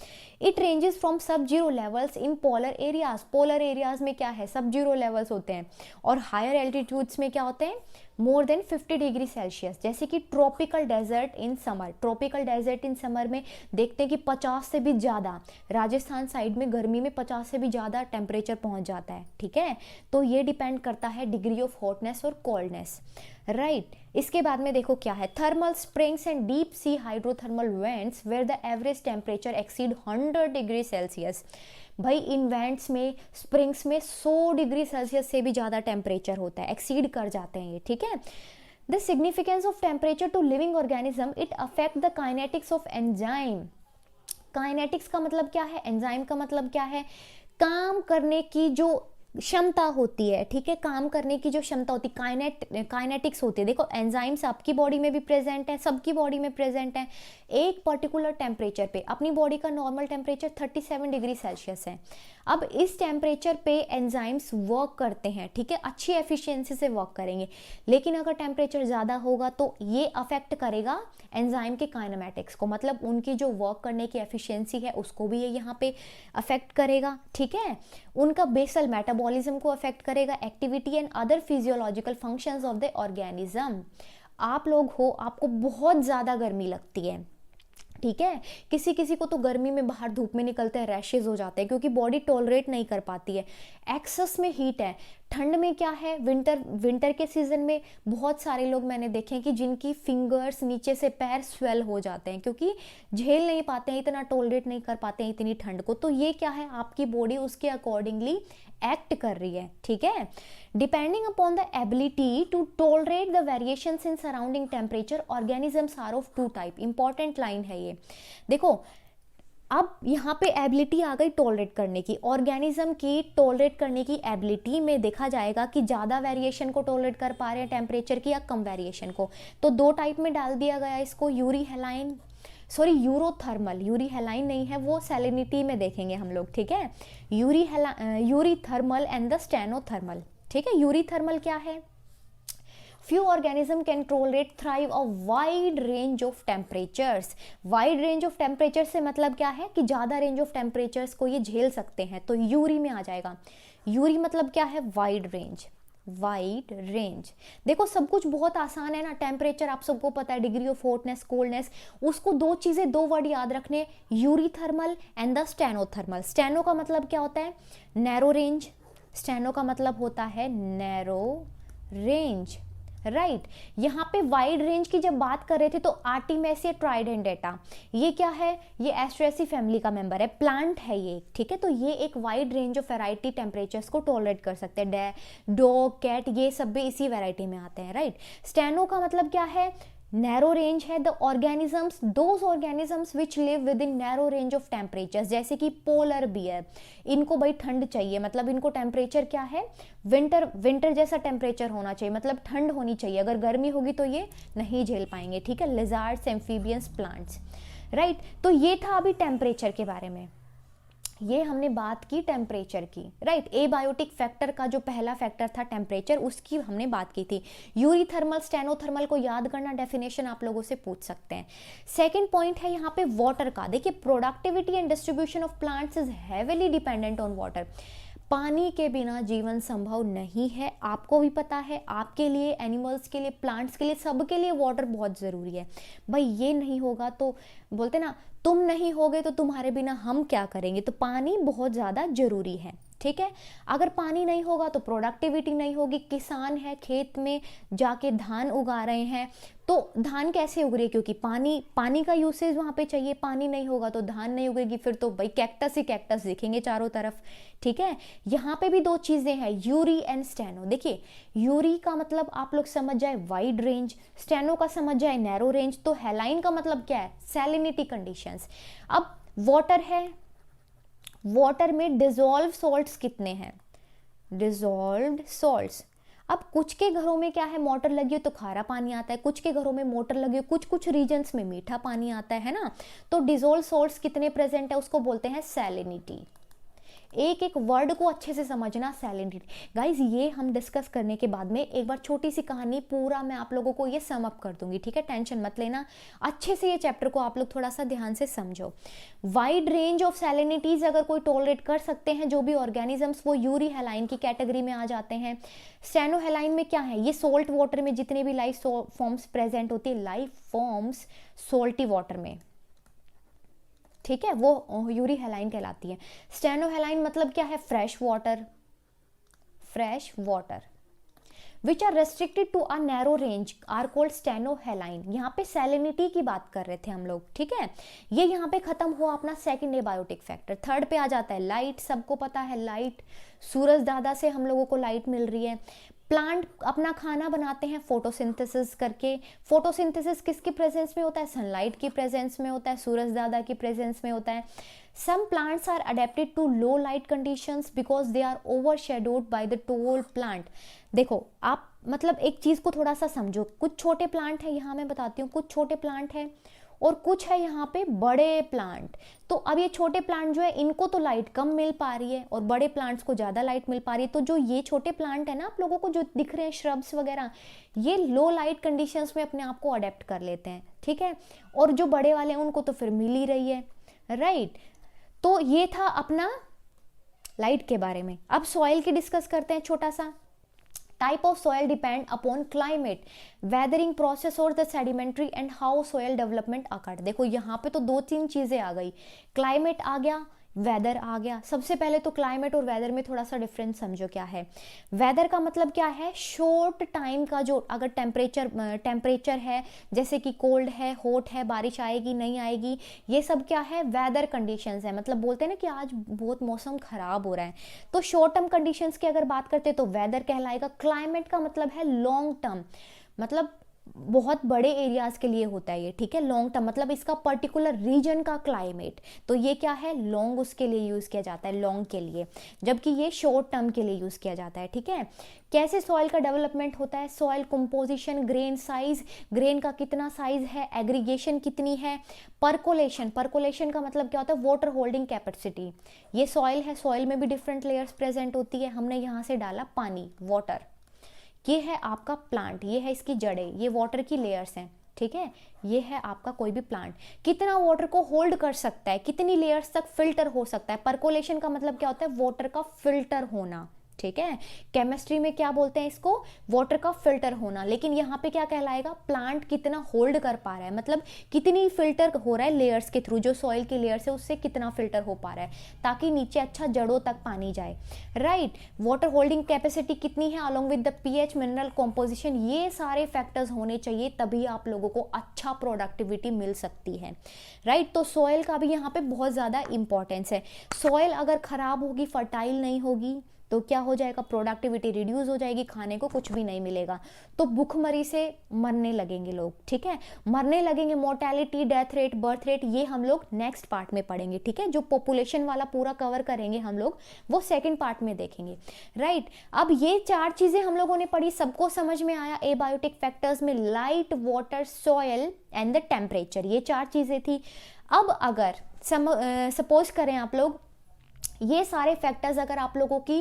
इट रेंजेस फ्रॉम सब zero levels in polar areas, polar areas में क्या है, सब जीरो लेवल्स होते हैं, और हायर एल्टीट्यूड्स में क्या होते हैं, मोर देन 50 डिग्री सेल्सियस। जैसे कि tropical desert in summer, tropical desert in summer में देखते हैं कि 50 से भी ज़्यादा, राजस्थान साइड में गर्मी में 50 से भी ज़्यादा टेम्परेचर पहुंच जाता है, ठीक है। तो ये डिपेंड करता है डिग्री ऑफ हॉटनेस और कोल्डनेस, राइट। इसके बाद में देखो क्या है, thermal springs and deep sea hydrothermal vents where the average temperature exceed 100 degree Celsius. भाई इन वेंट्स में, स्प्रिंग्स में 100 डिग्री सेल्सियस से भी ज़्यादा टेम्परेचर होता है, एक्सीड कर जाते हैं ये, ठीक है। The significance of temperature to living organism, it affect the kinetics of enzyme. Kinetics का मतलब क्या है, एंजाइम का मतलब क्या है, काम करने की जो क्षमता होती है, ठीक है, काम करने की जो क्षमता होती है, काइनेटिक्स होती है। देखो एंजाइम्स आपकी बॉडी में भी प्रेजेंट है, सबकी बॉडी में प्रेजेंट है। एक पर्टिकुलर टेम्परेचर पे, अपनी बॉडी का नॉर्मल टेम्परेचर 37 डिग्री सेल्सियस है, अब इस टेम्परेचर पे एंजाइम्स वर्क करते हैं, ठीक है, अच्छी एफिशिएंसी से वर्क करेंगे। लेकिन अगर टेम्परेचर ज़्यादा होगा तो ये अफेक्ट करेगा एंजाइम के काइनेमैटिक्स को, मतलब उनकी जो वर्क करने की एफिशिएंसी है उसको भी ये यहाँ पे अफेक्ट करेगा, ठीक है। उनका बेसल मेटाबॉलिज्म को अफेक्ट करेगा, activity and other physiological functions of the organism. आप लोग हो, आपको बहुत ज़्यादा गर्मी लगती है, ठीक है, किसी किसी को तो गर्मी में बाहर धूप में निकलते हैं रैशेज हो जाते हैं, क्योंकि बॉडी टॉलरेट नहीं कर पाती है, एक्सेस में हीट है। ठंड में क्या है, विंटर के सीजन में बहुत सारे लोग मैंने देखे हैं कि जिनकी फिंगर्स, नीचे से पैर स्वेल हो जाते हैं, क्योंकि झेल नहीं पाते हैं, इतना टॉलरेट नहीं कर पाते हैं इतनी ठंड को। तो ये क्या है, आपकी बॉडी उसके अकॉर्डिंगली एक्ट कर रही है, ठीक है। Depending upon the ability to tolerate the variations in surrounding temperature, organisms are of two type. Important line है ये, देखो अब यहाँ पे एबिलिटी आ गई टॉलरेट करने की, ऑर्गेनिज्म की टॉलरेट करने की एबिलिटी में देखा जाएगा कि ज़्यादा वेरिएशन को टॉलरेट कर पा रहे हैं टेम्परेचर की या कम वेरिएशन को। तो दो टाइप में डाल दिया गया इसको, यूरोथर्मल, यूरी हेलाइन नहीं है, वो सैलिनिटी में देखेंगे हम लोग, ठीक है। Yuri thermal and the stenothermal, ठीक है। यूरी थर्मल क्या है, few organism can tolerate thrive a wide range of temperatures। wide range of temperatures से मतलब क्या है कि ज़्यादा रेंज ऑफ टेम्परेचर्स को ये झेल सकते हैं, तो यूरी में आ जाएगा। यूरी मतलब क्या है, वाइड रेंज, वाइड रेंज। देखो सब कुछ बहुत आसान है ना, टेम्परेचर आप सबको पता है, डिग्री ऑफ हॉटनेस, कोल्डनेस, उसको दो चीज़ें, दो वर्ड याद रखने, Yuri thermal and the stenothermal. Steno का मतलब क्या होता है, नैरो रेंज, स्टेनो का मतलब होता है नैरो रेंज, राइट। यहाँ पे वाइड रेंज की जब बात कर रहे थे तो आर्टिमेसिया ट्राइडेंडेटा, ये क्या है, ये एस्ट्रेसी फैमिली का मेंबर है, प्लांट है ये, ठीक है। तो ये एक wide range of variety temperatures को टॉलरेट कर सकते हैं, डॉग, कैट, ये सब भी इसी वैरायटी में आते हैं, राइट। स्टेनो का मतलब क्या है, नैरो रेंज है, the organisms, those organisms which live with in narrow range of temperatures, जैसे कि पोलर बियर, इनको भाई ठंड चाहिए, मतलब इनको टेम्परेचर क्या है, विंटर जैसा टेम्परेचर होना चाहिए, मतलब ठंड होनी चाहिए, अगर गर्मी होगी तो ये नहीं झेल पाएंगे, ठीक है। Lizards, amphibians, plants, right. तो ये था अभी टेम्परेचर के बारे में, ये हमने बात की टेम्परेचर की, राइट। एबायोटिक फैक्टर का जो पहला फैक्टर था टेम्परेचर, उसकी हमने बात की थी। यूरी थर्मल, स्टेनोथर्मल को याद करना, डेफिनेशन आप लोगों से पूछ सकते हैं। सेकंड पॉइंट है यहाँ पे वाटर का, देखिए productivity and distribution of plants is heavily dependent on water. पानी के बिना जीवन संभव नहीं है, आपको भी पता है, आपके लिए, एनिमल्स के लिए, प्लांट्स के लिए, सबके लिए वाटर बहुत ज़रूरी है। भाई ये नहीं होगा तो बोलते ना, तुम नहीं होगे तो तुम्हारे बिना हम क्या करेंगे, तो पानी बहुत ज़्यादा ज़रूरी है, ठीक है। अगर पानी नहीं होगा तो प्रोडक्टिविटी नहीं होगी। किसान है, खेत में जाके धान उगा रहे हैं, तो धान कैसे उग रही है, क्योंकि पानी का यूसेज वहाँ पे चाहिए, पानी नहीं होगा तो धान नहीं उगेगी, फिर तो भाई कैक्टस ही कैक्टस दिखेंगे चारों तरफ, ठीक है। यहाँ पे भी दो चीज़ें हैं, यूरी एंड स्टेनो। देखिए यूरी का मतलब आप लोग समझ जाए वाइड रेंज, स्टेनो का समझ जाए नैरो रेंज, तो हेलाइन का मतलब क्या है, सैलिनिटी कंडीशंस। अब वाटर है, वाटर में डिजॉल्व सॉल्ट्स कितने हैं, डिजॉल्व्ड सॉल्ट्स। अब कुछ के घरों में क्या है, मोटर लगी हो तो खारा पानी आता है, कुछ के घरों में मोटर लगी हो, कुछ कुछ रीजन्स में मीठा पानी आता है ना। तो डिजॉल्व सॉल्ट्स कितने प्रेजेंट है उसको बोलते हैं सैलिनिटी। एक एक वर्ड को अच्छे से समझना, सैलिनिटी। गाइज ये हम डिस्कस करने के बाद में एक बार छोटी सी कहानी पूरा मैं आप लोगों को ये सम अप कर दूंगी, ठीक है, टेंशन मत लेना। अच्छे से ये चैप्टर को आप लोग थोड़ा सा ध्यान से समझो। वाइड रेंज ऑफ सैलिनिटीज अगर कोई टॉलरेट कर सकते हैं जो भी ऑर्गेनिजम्स, वो यूरी हेलाइन की कैटेगरी में आ जाते हैं। स्टेनोहेलाइन में क्या है, ये सोल्ट वाटर में जितने भी लाइफ फॉर्म्स प्रेजेंट होती है, लाइफ फॉर्म्स सोल्टी वाटर में, ठीक है, वो यूरी हेलाइन कहलाती है। स्टेनोहेलाइन मतलब क्या है, fresh water, fresh water which are restricted to a narrow range are cold stenohaline. यहाँ पे सैलिनिटी की बात कर रहे थे हम लोग, ठीक है। ये यहाँ पे खत्म हुआ अपना सेकंड एबायोटिक फैक्टर। थर्ड पे आ जाता है लाइट। सबको पता है लाइट, सूरज दादा से हम लोगों को लाइट मिल रही है। प्लांट अपना खाना बनाते हैं फोटोसिंथेसिस करके। फोटोसिंथेसिस किसके प्रेजेंस में होता है, सनलाइट की प्रेजेंस में होता है, सूरज दादा की प्रेजेंस में होता है। Some plants are adapted to low light conditions because they are overshadowed by the tall plant. देखो आप मतलब एक चीज को थोड़ा सा समझो, कुछ छोटे प्लांट है, यहाँ मैं बताती हूँ, कुछ छोटे प्लांट है और कुछ है यहाँ पे बड़े प्लांट। तो अब ये छोटे प्लांट जो है इनको तो लाइट कम मिल पा रही है और बड़े प्लांट्स को ज़्यादा लाइट मिल पा रही है। तो जो ये छोटे प्लांट है ना आप लोगों को जो दिख रहे हैं श्रब्स वगैरह, ये लो लाइट कंडीशंस में अपने आप को अडेप्ट कर लेते हैं, ठीक है। और जो बड़े वाले हैं उनको तो फिर मिल ही रही है, राइट। तो ये था अपना लाइट के बारे में। अब सॉइल की डिस्कस करते हैं छोटा सा। Type of soil depend upon climate, weathering process और the sedimentary and how soil development occurred। देखो यहाँ पे तो दो तीन चीजें आ गई, क्लाइमेट आ गया, वेदर आ गया। सबसे पहले तो क्लाइमेट और वेदर में थोड़ा सा डिफरेंस समझो क्या है। वेदर का मतलब क्या है, शॉर्ट टाइम का जो अगर टेम्परेचर है, जैसे कि कोल्ड है, हॉट है, बारिश आएगी नहीं आएगी, ये सब क्या है, वेदर कंडीशंस है। मतलब बोलते हैं ना कि आज बहुत मौसम खराब हो रहा है, तो शॉर्ट टर्म कंडीशंस की अगर बात करते तो वेदर कहलाएगा। क्लाइमेट का मतलब है लॉन्ग टर्म, मतलब बहुत बड़े एरियाज के लिए होता है ये, ठीक है। लॉन्ग टर्म मतलब इसका पर्टिकुलर रीजन का क्लाइमेट, तो ये क्या है, लॉन्ग उसके लिए यूज किया जाता है, लॉन्ग के लिए, जबकि ये शॉर्ट टर्म के लिए यूज किया जाता है, ठीक है। कैसे सॉइल का डेवलपमेंट होता है, soil composition, grain size, grain का कितना साइज है, एग्रीगेशन कितनी है, परकोलेशन, परकोलेशन का मतलब क्या होता है, वाटर होल्डिंग कैपेसिटी। ये सॉइल है, सॉइल में भी डिफरेंट लेयर्स प्रेजेंट होती है, हमने यहाँ से डाला पानी, वाटर। ये है आपका प्लांट, ये है इसकी जड़ें, ये वाटर की लेयर्स हैं, ठीक है। ये है आपका कोई भी प्लांट कितना वाटर को होल्ड कर सकता है, कितनी लेयर्स तक फिल्टर हो सकता है। परकोलेशन का मतलब क्या होता है, वाटर का फिल्टर होना, ठीक है। केमिस्ट्री में क्या बोलते हैं इसको, वाटर का फिल्टर होना। लेकिन यहाँ पे क्या कहलाएगा, प्लांट कितना होल्ड कर पा रहा है, मतलब कितनी फिल्टर हो रहा है लेयर्स के थ्रू, जो सॉइल की लेयर्स है उससे कितना फिल्टर हो पा रहा है ताकि नीचे अच्छा जड़ों तक पानी जाए, राइट। वाटर होल्डिंग कैपेसिटी कितनी है, along with the pH, mineral composition, ये सारे फैक्टर्स होने चाहिए, तभी आप लोगों को अच्छा प्रोडक्टिविटी मिल सकती है, राइट। तो सॉइल का भी यहाँ पे बहुत ज़्यादा इंपॉर्टेंस है। सॉइल अगर खराब होगी, फर्टाइल नहीं होगी, तो क्या हो जाएगा, प्रोडक्टिविटी रिड्यूस हो जाएगी, खाने को कुछ भी नहीं मिलेगा, तो भूखमरी से मरने लगेंगे लोग, ठीक है, मरने लगेंगे। Mortality, death rate, birth rate, ये हम लोग नेक्स्ट पार्ट में पढ़ेंगे, ठीक है। जो पॉपुलेशन वाला पूरा कवर करेंगे हम लोग, वो सेकंड पार्ट में देखेंगे, राइट। अब ये चार चीजें हम लोगों ने पढ़ी, सबको समझ में आया। एबायोटिक फैक्टर्स में light, water, soil and the temperature, ये चार चीजें थी। अब अगर सपोज करें आप लोग, ये सारे फैक्टर्स अगर आप लोगों की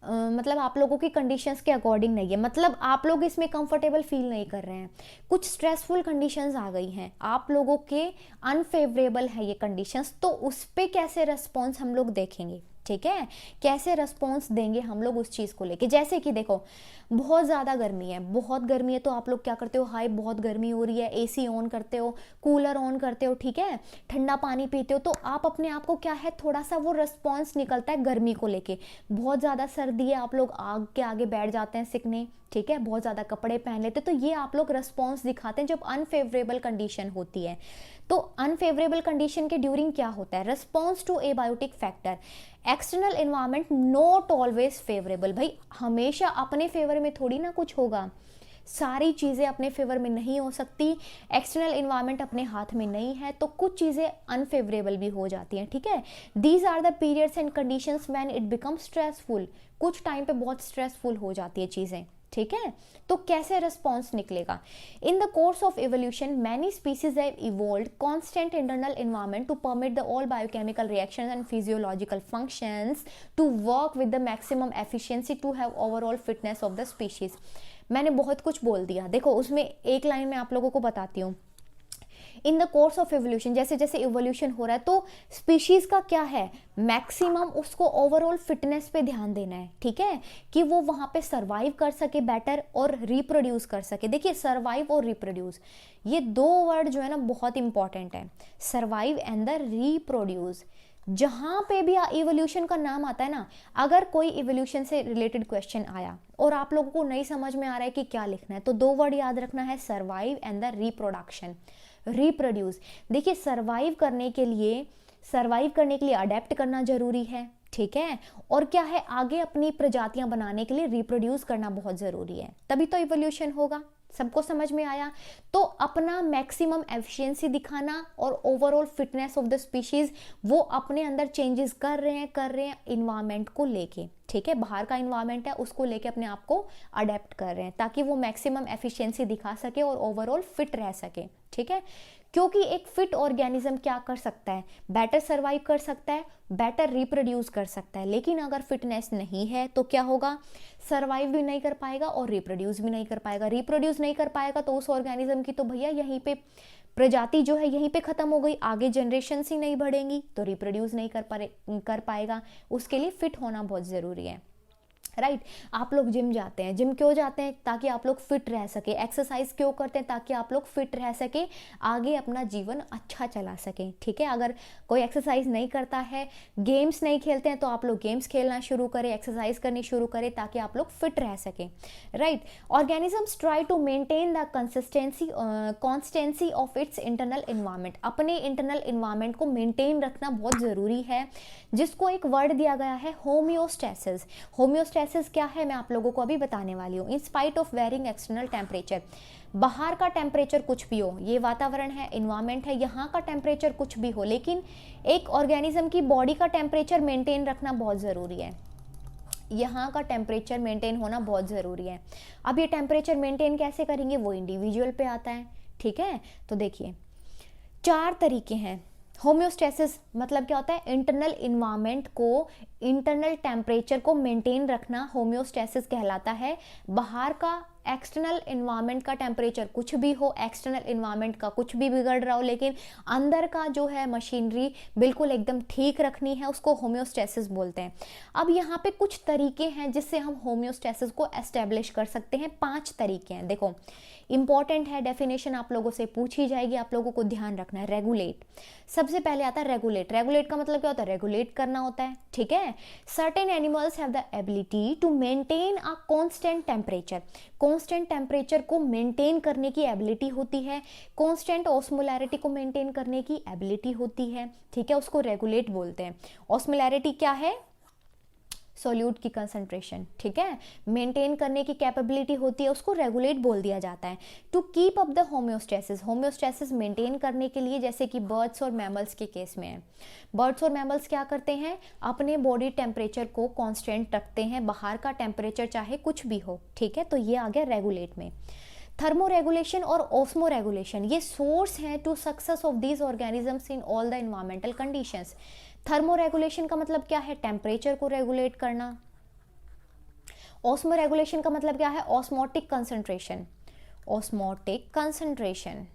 मतलब आप लोगों की कंडीशंस के अकॉर्डिंग नहीं है, मतलब आप लोग इसमें कंफर्टेबल फील नहीं कर रहे हैं, कुछ स्ट्रेसफुल कंडीशंस आ गई हैं, आप लोगों के अनफेवरेबल है ये कंडीशंस, तो उस पे कैसे रिस्पॉन्स हम लोग देखेंगे, ठीक है। कैसे रिस्पॉन्स देंगे हम लोग उस चीज़ को लेके। जैसे कि देखो बहुत ज़्यादा गर्मी है, बहुत गर्मी है, तो आप लोग क्या करते हो, हाई बहुत गर्मी हो रही है, एसी ऑन करते हो, कूलर ऑन करते हो, ठीक है, ठंडा पानी पीते हो, तो आप अपने आप को क्या है, थोड़ा सा वो रिस्पॉन्स निकलता है गर्मी को लेके। बहुत ज़्यादा सर्दी है, आप लोग आग के आगे बैठ जाते हैं सिकने, ठीक है, बहुत ज़्यादा कपड़े पहन लेते, तो ये आप लोग रिस्पॉन्स दिखाते हैं जब अनफेवरेबल कंडीशन होती है। तो अनफेवरेबल कंडीशन के ड्यूरिंग क्या होता है, response to abiotic factor, external environment not always favourable. भाई हमेशा अपने फेवर में थोड़ी ना कुछ होगा, सारी चीज़ें अपने फेवर में नहीं हो सकती, एक्सटर्नल इन्वायरमेंट अपने हाथ में नहीं है, तो कुछ चीज़ें अनफेवरेबल भी हो जाती हैं, ठीक है। These are the periods and conditions when it become stressful, कुछ टाइम पे बहुत स्ट्रेसफुल हो जाती है चीज़ें, ठीक है। तो कैसे रिस्पॉन्स निकलेगा? In the course of evolution many species have evolved constant internal environment to permit the all biochemical reactions and physiological functions to work with the maximum efficiency to have overall fitness of the species. मैंने बहुत कुछ बोल दिया, देखो उसमें एक line में आप लोगों को बताती हूँ। इन द कोर्स ऑफ एवोल्यूशन, जैसे जैसे इवोल्यूशन हो रहा है तो स्पीशीज का क्या है, मैक्सिमम उसको ओवरऑल फिटनेस पे ध्यान देना है, ठीक है, कि वो वहां पे सरवाइव कर सके बेटर और रिप्रोड्यूस कर सके। देखिए सरवाइव और रिप्रोड्यूस ये दो वर्ड जो है ना बहुत इंपॉर्टेंट है, सरवाइव एंड द रिप्रोड्यूस। जहां पे भी इवोल्यूशन का नाम आता है ना, अगर कोई इवोल्यूशन से रिलेटेड क्वेश्चन आया और आप लोगों को नहीं समझ में आ रहा है कि क्या लिखना है, तो दो वर्ड याद रखना है, survive and the reproduction, reproduce. देखिए सरवाइव करने के लिए अडेप्ट करना जरूरी है, ठीक है, और क्या है, आगे अपनी प्रजातियां बनाने के लिए रिप्रोड्यूस करना बहुत जरूरी है, तभी तो इवोल्यूशन होगा। सबको समझ में आया? तो अपना मैक्सिमम एफिशिएंसी दिखाना और overall fitness of the species, वो अपने अंदर चेंजेस कर रहे हैं इन्वायरमेंट को लेके, ठीक है, बाहर का इन्वायरमेंट है उसको लेके अपने आप को अडेप्ट कर रहे हैं ताकि वो मैक्सिमम एफिशिएंसी दिखा सके और ओवरऑल फिट रह सके, ठीक है। क्योंकि एक फिट ऑर्गेनिज्म क्या कर सकता है, बेटर सर्वाइव कर सकता है, बेटर रिप्रोड्यूस कर सकता है, लेकिन अगर फिटनेस नहीं है तो क्या होगा, सर्वाइव भी नहीं कर पाएगा और रिप्रोड्यूस भी नहीं कर पाएगा। रिप्रोड्यूस नहीं कर पाएगा तो उस ऑर्गेनिज्म की तो भैया यहीं पे प्रजाति जो है यहीं पे खत्म हो गई, आगे जनरेशन ही नहीं बढ़ेंगी, तो रिप्रोड्यूस नहीं कर पाएगा। उसके लिए फिट होना बहुत ज़रूरी है, राइट। आप लोग जिम जाते हैं, जिम क्यों जाते हैं, ताकि आप लोग फिट रह सके। एक्सरसाइज क्यों करते हैं, ताकि आप लोग फिट रह सके, आगे अपना जीवन अच्छा चला सके, ठीक है। अगर कोई एक्सरसाइज नहीं करता है, गेम्स नहीं खेलते हैं, तो आप लोग गेम्स खेलना शुरू करें, एक्सरसाइज करनी शुरू करें ताकि आप लोग फिट रह सके, right. Organisms try to maintain the constancy of its internal environment, अपने इंटरनल इन्वायरमेंट को मेंटेन रखना बहुत ज़रूरी है, जिसको एक वर्ड दिया गया है होम्योस्टेसिस। होम्योस्टेसिस क्या है मैं आप लोगों को अभी बताने वाली हूँ। In spite of varying external temperature, बाहर का टेम्परेचर कुछ भी हो, ये वातावरण है, इन्वायरमेंट है, यहाँ का टेम्परेचर कुछ भी हो, लेकिन एक ऑर्गेनिज्म की बॉडी का टेम्परेचर मेंटेन रखना बहुत ज़रूरी है, यहाँ का टेम्परेचर मेंटेन होना बहुत ज़रूरी है। अब ये टेम्परेचर मेंटेन कैसे करेंगे, वो इंडिविजुअल पे आता है, ठीक है। तो देखिए 4 तरीके हैं। होम्योस्टेसिस मतलब क्या होता है, इंटरनल इन्वायरमेंट को, इंटरनल टेम्परेचर को मेंटेन रखना होम्योस्टेसिस कहलाता है। बाहर का एक्सटर्नल इन्वायरमेंट का टेम्परेचर कुछ भी हो, एक्सटर्नल इन्वायरमेंट का कुछ भी बिगड़ रहा हो, लेकिन अंदर का जो है मशीनरी बिल्कुल एकदम ठीक रखनी है, उसको होम्योस्टेसिस बोलते हैं। अब यहाँ पे कुछ तरीके हैं जिससे हम होम्योस्टेसिस को एस्टेब्लिश कर सकते हैं। 5 तरीके हैं, देखो इंपॉर्टेंट है, डेफिनेशन आप लोगों से पूछी जाएगी, आप लोगों को ध्यान रखना है। रेगुलेट, सबसे पहले आता है रेगुलेट। रेगुलेट का मतलब क्या होता है, रेगुलेट करना होता है, ठीक है। Certain animals have the ability to maintain a constant temperature, constant temperature को मेंटेन करने की एबिलिटी होती है, कांस्टेंट ऑस्मोलैरिटी को मेंटेन करने की एबिलिटी होती है, ठीक है, उसको रेगुलेट बोलते हैं। ऑस्मोलैरिटी क्या है, सोल्यूट की कंसंट्रेशन, ठीक है, मेंटेन करने की कैपेबिलिटी होती है, उसको रेगुलेट बोल दिया जाता है। To keep up the homeostasis, homeostasis maintain करने के लिए, जैसे कि बर्ड्स और मैमल्स के केस में है, बर्ड्स और मैमल्स क्या करते हैं, अपने बॉडी टेम्परेचर को कांस्टेंट रखते हैं, बाहर का टेम्परेचर चाहे कुछ भी हो, ठीक है। तो ये आ गया रेगुलेट में। थर्मो रेगुलेशन और ऑस्मो रेगुलेशन, ये सोर्स हैं to success of these organisms in all the environmental conditions. Thermoregulation का मतलब क्या है, टेम्परेचर को रेगुलेट करना। ऑस्मो रेगुलेशन का मतलब क्या है, ऑस्मोटिक कंसंट्रेशन, ऑस्मोटिक कंसंट्रेशन,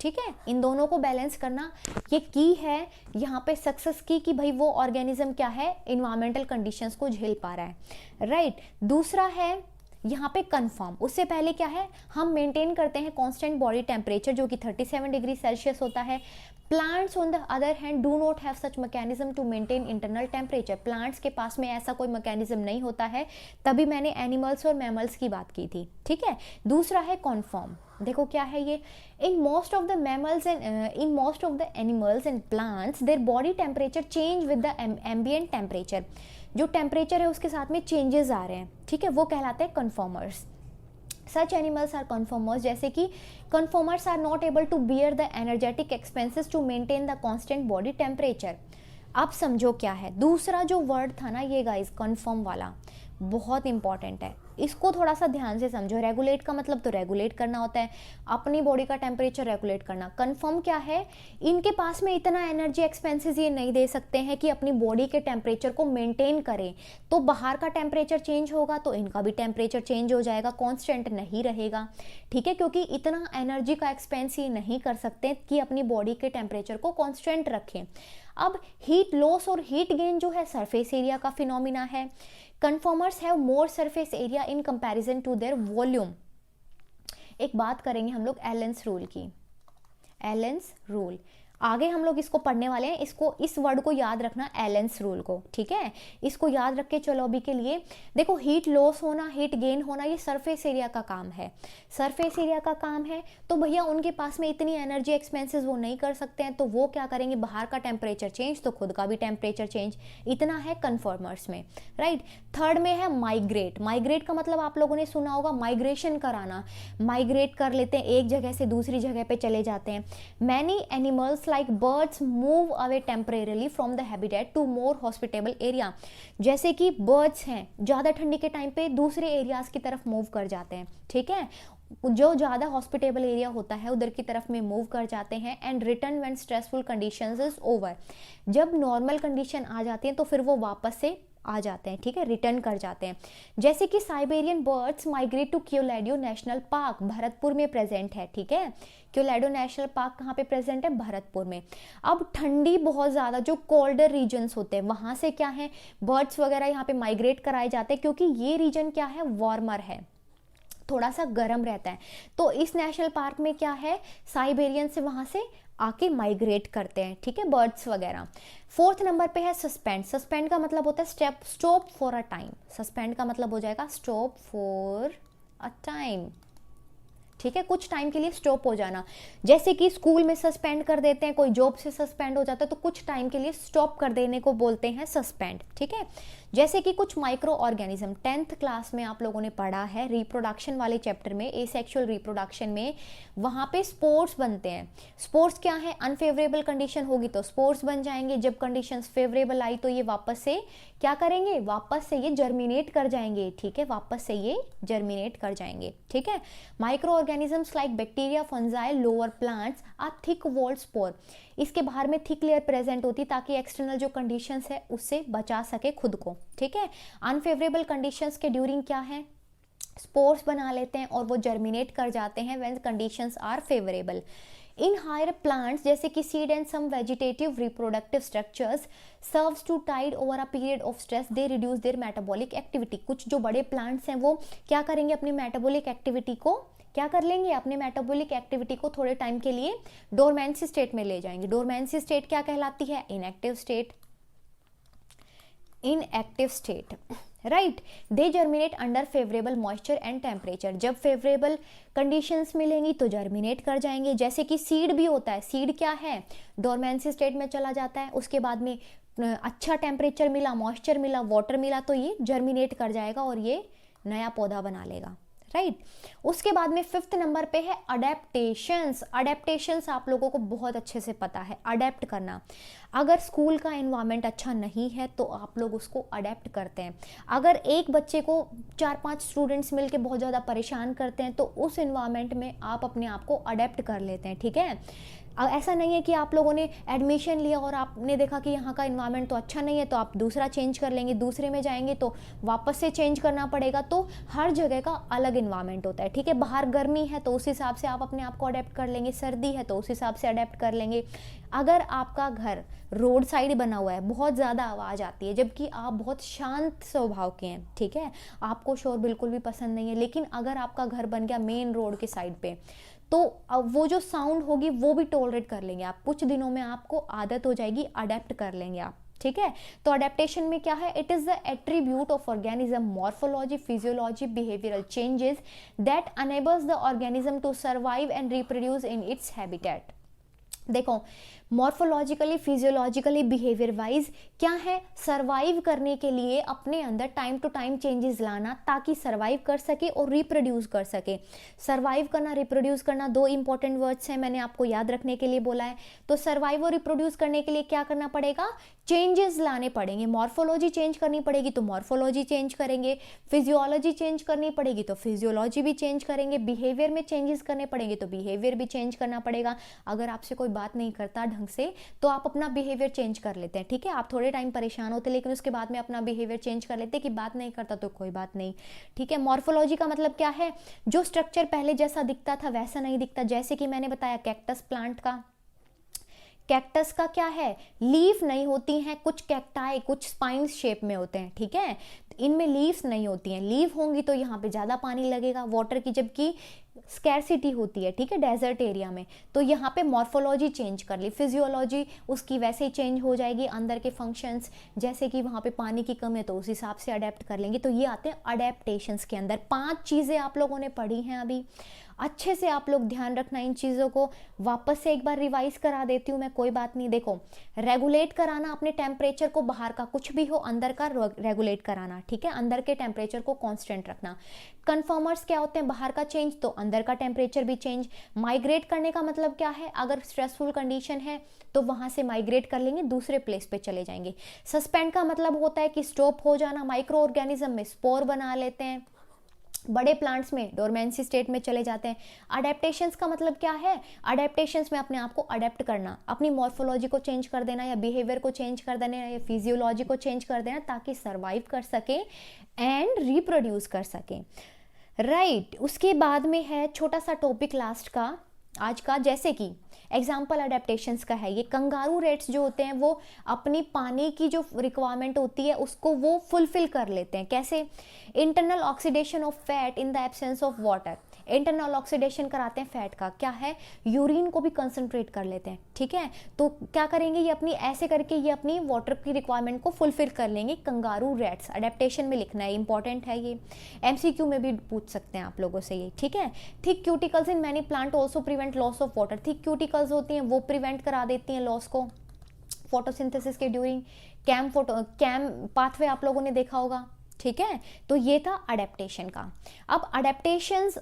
ठीक है, इन दोनों को बैलेंस करना, ये की है यहाँ पे सक्सेस की, कि भाई वो ऑर्गेनिज्म क्या है, इन्वायरमेंटल कंडीशंस को झेल पा रहा है, राइट। दूसरा है यहाँ पे कन्फर्म, उससे पहले क्या है, हम मेंटेन करते हैं कांस्टेंट बॉडी टेम्परेचर जो कि 37 डिग्री सेल्सियस होता है। Plants on the other hand do not have such mechanism to maintain internal temperature, plants के पास में ऐसा कोई मैकेनिज्म नहीं होता है, तभी मैंने एनिमल्स और मैमल्स की बात की थी, ठीक है। दूसरा है कन्फर्म, देखो क्या है ये, in most of the mammals and in most of the animals and plants their body temperature change with the ambient temperature, जो टेम्परेचर है उसके साथ में चेंजेस आ रहे हैं, ठीक है, वो कहलाते हैं conformers. Such animals are conformers, जैसे कि conformers are not able to bear the energetic expenses to maintain the constant body temperature. अब समझो क्या है दूसरा जो वर्ड था ना ये गाइस, कन्फर्म वाला, बहुत इंपॉर्टेंट है, इसको थोड़ा सा ध्यान से समझो। रेगुलेट का मतलब तो रेगुलेट करना होता है, अपनी बॉडी का टेम्परेचर रेगुलेट करना। कन्फर्म क्या है, इनके पास में इतना एनर्जी एक्सपेंसेस ये नहीं दे सकते हैं कि अपनी बॉडी के टेम्परेचर को मेंटेन करें। तो बाहर का टेम्परेचर चेंज होगा तो इनका भी टेम्परेचर चेंज हो जाएगा, कांस्टेंट नहीं रहेगा, ठीक है, क्योंकि इतना एनर्जी का एक्सपेंस ये नहीं कर सकते कि अपनी बॉडी के टेम्परेचर को कांस्टेंट रखें। अब हीट लॉस और हीट गेन जो है सरफेस एरिया का फिनोमिना है। Conformers have more surface area in comparison to their volume. एक बात करेंगे हम लोग एलेंस रूल की। एलेंस रूल आगे हम लोग इसको पढ़ने वाले हैं, इसको इस वर्ड को याद रखना, एलेंस रूल को, ठीक है, इसको याद रख के चलो। अभी के लिए देखो, हीट लॉस होना, हीट गेन होना, ये सरफेस एरिया का काम है, सरफेस एरिया का काम है। तो भैया उनके पास में इतनी एनर्जी एक्सपेंसेस वो नहीं कर सकते हैं, तो वो क्या करेंगे, बाहर का टेम्परेचर चेंज तो खुद का भी टेम्परेचर चेंज, इतना है कन्फर्मर्स में, राइट। थर्ड में है माइग्रेट। माइग्रेट का मतलब आप लोगों ने सुना होगा, माइग्रेशन कराना, माइग्रेट कर लेते हैं, एक जगह से दूसरी जगह पे चले जाते हैं। Many animals like birds move away temporarily from the habitat to more hospitable area। जैसे कि birds हैं, ज़्यादा ठंडी के टाइम पे दूसरे एरियाज की तरफ मूव कर जाते हैं, ठीक है, जो ज़्यादा हॉस्पिटेबल एरिया होता है उधर की तरफ में मूव कर जाते हैं। And return when stressful conditions is over, जब नॉर्मल कंडीशन आ जाती है तो फिर वो वापस से आ जाते हैं, ठीक है, रिटर्न कर जाते हैं। जैसे कि Siberian birds migrate to Keoladeo National Park, Bharatpur में प्रेजेंट है, ठीक है, क्योलैडो नेशनल पार्क कहाँ पे प्रेजेंट है, भरतपुर में। अब ठंडी बहुत ज़्यादा जो कोल्डर रीजन्स होते हैं वहाँ से क्या है, बर्ड्स वगैरह यहाँ पे माइग्रेट कराए जाते हैं, क्योंकि ये रीजन क्या है, वार्मर है, थोड़ा सा गर्म रहता है। तो इस नेशनल पार्क में क्या है, साइबेरियन से वहाँ से आके माइग्रेट करते हैं, ठीक है, बर्ड्स वगैरह। फोर्थ नंबर पे है सस्पेंड। सस्पेंड का मतलब होता है stop for a time. Suspend का मतलब हो जाएगा स्टॉप फॉर अ टाइम, ठीक है, कुछ टाइम के लिए स्टॉप हो जाना। जैसे कि स्कूल में सस्पेंड कर देते हैं, कोई जॉब से सस्पेंड हो जाता है तो कुछ टाइम के लिए स्टॉप कर देने को बोलते हैं सस्पेंड, ठीक है। जैसे कि कुछ माइक्रो ऑर्गेनिज्म 10th क्लास में आप लोगों ने पढ़ा है, रिप्रोडक्शन वाले चैप्टर में, एसेक्सुअल रिप्रोडक्शन में, वहाँ पे स्पोर्स बनते हैं। स्पोर्स क्या है, अनफेवरेबल कंडीशन होगी तो स्पोर्स बन जाएंगे, जब कंडीशंस फेवरेबल आई तो ये वापस से क्या करेंगे, वापस से ये जर्मिनेट कर जाएंगे, ठीक है, वापस से ये जर्मिनेट कर जाएंगे, ठीक है। Microorganisms like bacteria, fungi, lower plants are thick walled spore. इसके बाहर में थिक लेयर प्रेजेंट होती ताकि एक्सटर्नल जो कंडीशंस है उससे बचा सके खुद को, ठीक है। अनफेवरेबल कंडीशंस के ड्यूरिंग क्या है, स्पोर्स बना लेते हैं और वो जर्मिनेट कर जाते हैं when conditions are favourable. In higher plants जैसे कि seed and some vegetative reproductive structures serves to tide over a period of stress, they reduce their metabolic activity. कुछ जो बड़े प्लांट्स हैं वो क्या करेंगे, अपनी मेटाबॉलिक एक्टिविटी को क्या कर लेंगे, अपने मेटाबॉलिक एक्टिविटी को थोड़े टाइम के लिए डोरमेंसी स्टेट में ले जाएंगे। डोरमेंसी स्टेट क्या कहलाती है, inactive state, inactive state, right. They germinate under favourable moisture and temperature, जब फेवरेबल कंडीशंस मिलेंगी तो जर्मिनेट कर जाएंगे। जैसे कि सीड भी होता है, सीड क्या है, डोरमेंसी स्टेट में चला जाता है, उसके बाद में अच्छा टेम्परेचर मिला, मॉइस्चर मिला, वाटर मिला तो ये जर्मिनेट कर जाएगा और ये नया पौधा बना लेगा, राइट। उसके बाद में 5th नंबर पे है अडेप्टेशंस। अडेप्टेशंस आप लोगों को बहुत अच्छे से पता है, अडेप्ट करना। अगर स्कूल का एनवायरनमेंट अच्छा नहीं है तो आप लोग उसको अडेप्ट करते हैं। अगर एक बच्चे को 4-5 स्टूडेंट्स मिलके बहुत ज़्यादा परेशान करते हैं तो उस एनवायरनमेंट में आप अपने आप को अडेप्ट कर लेते हैं, ठीक है। ऐसा नहीं है कि आप लोगों ने एडमिशन लिया और आपने देखा कि यहाँ का एनवायरनमेंट तो अच्छा नहीं है तो आप दूसरा चेंज कर लेंगे, दूसरे में जाएंगे तो वापस से चेंज करना पड़ेगा। तो हर जगह का अलग एनवायरनमेंट होता है, ठीक है। बाहर गर्मी है तो उस हिसाब से आप अपने आप को अडेप्ट कर लेंगे, सर्दी है तो उस हिसाब से अडेप्ट कर लेंगे। अगर आपका घर रोड साइड बना हुआ है, बहुत ज़्यादा आवाज़ आती है जबकि आप बहुत शांत स्वभाव के हैं, ठीक है, आपको शोर बिल्कुल भी पसंद नहीं है, लेकिन अगर आपका घर बन गया मेन रोड के साइड पे तो अब वो जो साउंड होगी वो भी टॉलरेट कर लेंगे आप, कुछ दिनों में आपको आदत हो जाएगी, अडेप्ट कर लेंगे आप, ठीक है। तो अडेप्टेशन में क्या है, it is the attribute of organism morphology, physiology, behavioural changes that enables the organism to survive and reproduce in its habitat. देखो, मॉर्फोलॉजिकली, फिजियोलॉजिकली, बिहेवियर वाइज क्या है, सर्वाइव करने के लिए अपने अंदर टाइम टू टाइम चेंजेस लाना, ताकि सर्वाइव कर सके और रिप्रोड्यूस कर सके। सर्वाइव करना, रिप्रोड्यूस करना, दो इंपॉर्टेंट वर्ड्स हैं, मैंने आपको याद रखने के लिए बोला है। तो सर्वाइव और रिप्रोड्यूस करने के लिए क्या करना पड़ेगा, चेंजेस लाने पड़ेंगे। मॉर्फोलॉजी चेंज करनी पड़ेगी तो मॉर्फोलॉजी चेंज करेंगे, फिजियोलॉजी चेंज करनी पड़ेगी तो फिजियोलॉजी भी चेंज करेंगे, बिहेवियर में चेंजेस करने पड़ेंगे तो बिहेवियर भी चेंज करना पड़ेगा। अगर आपसे कोई बात नहीं करता ढंग से तो आप अपना बिहेवियर चेंज कर लेते हैं, ठीक है। आप थोड़े टाइम परेशान होते लेकिन उसके बाद में अपना बिहेवियर चेंज कर लेते कि बात नहीं करता तो कोई बात नहीं, ठीक है। मॉर्फोलॉजी का मतलब क्या है, जो स्ट्रक्चर पहले जैसा दिखता था वैसा नहीं दिखता। जैसे कि मैंने बताया कैक्टस प्लांट का, कैक्टस का क्या है, लीफ नहीं होती हैं, कुछ कैक्टाई कुछ स्पाइन्स शेप में होते हैं, ठीक है। इनमें लीव्स नहीं होती हैं, लीफ होंगी तो यहाँ पे ज़्यादा पानी लगेगा वाटर की, जबकि स्कैरसिटी होती है, ठीक है, डेजर्ट एरिया में। तो यहाँ पे मॉर्फोलॉजी चेंज कर ली, फिजियोलॉजी उसकी वैसे ही चेंज हो जाएगी, अंदर के फंक्शंस, जैसे कि वहाँ पे पानी की कमी है तो उस हिसाब से अडेप्ट कर लेंगे। तो ये आते हैं अडेप्टेशंस के अंदर। 5 चीज़ें आप लोगों ने पढ़ी हैं अभी, अच्छे से आप लोग ध्यान रखना इन चीज़ों को। वापस से एक बार रिवाइज करा देती हूँ मैं, कोई बात नहीं। देखो, रेगुलेट कराना अपने टेम्परेचर को, बाहर का कुछ भी हो अंदर का रेगुलेट कराना, ठीक है, अंदर के टेम्परेचर को कांस्टेंट रखना। कन्फर्मर्स क्या होते हैं, बाहर का चेंज तो अंदर का टेम्परेचर भी चेंज। माइग्रेट करने का मतलब क्या है, अगर स्ट्रेसफुल कंडीशन है तो वहां से माइग्रेट कर लेंगे, दूसरे प्लेस पे चले जाएंगे। सस्पेंड का मतलब होता है कि स्टॉप हो जाना, माइक्रो ऑर्गेनिज्म में स्पोर बना लेते हैं, बड़े प्लांट्स में डोरमेंसी स्टेट में चले जाते हैं। अडेप्टेशंस का मतलब क्या है, अडेप्टेशंस में अपने आप को अडेप्ट करना, अपनी मॉर्फोलॉजी को चेंज कर देना या बिहेवियर को चेंज कर देना या फिजियोलॉजी को चेंज कर देना, ताकि सर्वाइव कर सके एंड रिप्रोड्यूस कर सके, राइट। उसके बाद में है छोटा सा टॉपिक लास्ट का आज का, जैसे कि एग्जाम्पल अडेप्टेशंस का है ये। कंगारू रेट्स जो होते हैं वो अपनी पानी की जो रिक्वायरमेंट होती है उसको वो फुलफिल कर लेते हैं। कैसे, internal oxidation of fat in the absence of water. Internal oxidation कराते हैं फैट का, क्या है, यूरिन को भी कंसंट्रेट कर लेते हैं, ठीक है। तो क्या करेंगे, ये अपनी ऐसे करके ये अपनी वाटर की रिक्वायरमेंट को फुलफिल कर लेंगे। कंगारू रेट्स अडेप्टेशन में लिखना है, इंपॉर्टेंट है ये, एमसीक्यू में भी पूछ सकते हैं आप लोगों से ये, ठीक है। Thick cuticles in many plant also prevent loss of water. Thick cuticles होती हैं वो प्रिवेंट करा देती हैं लॉस को फोटोसिंथेसिस के ड्यूरिंग। कैम पाथवे आप लोगों ने देखा होगा, ठीक है। तो ये था अडेप्टेशन का। अब अडेप्टेशंस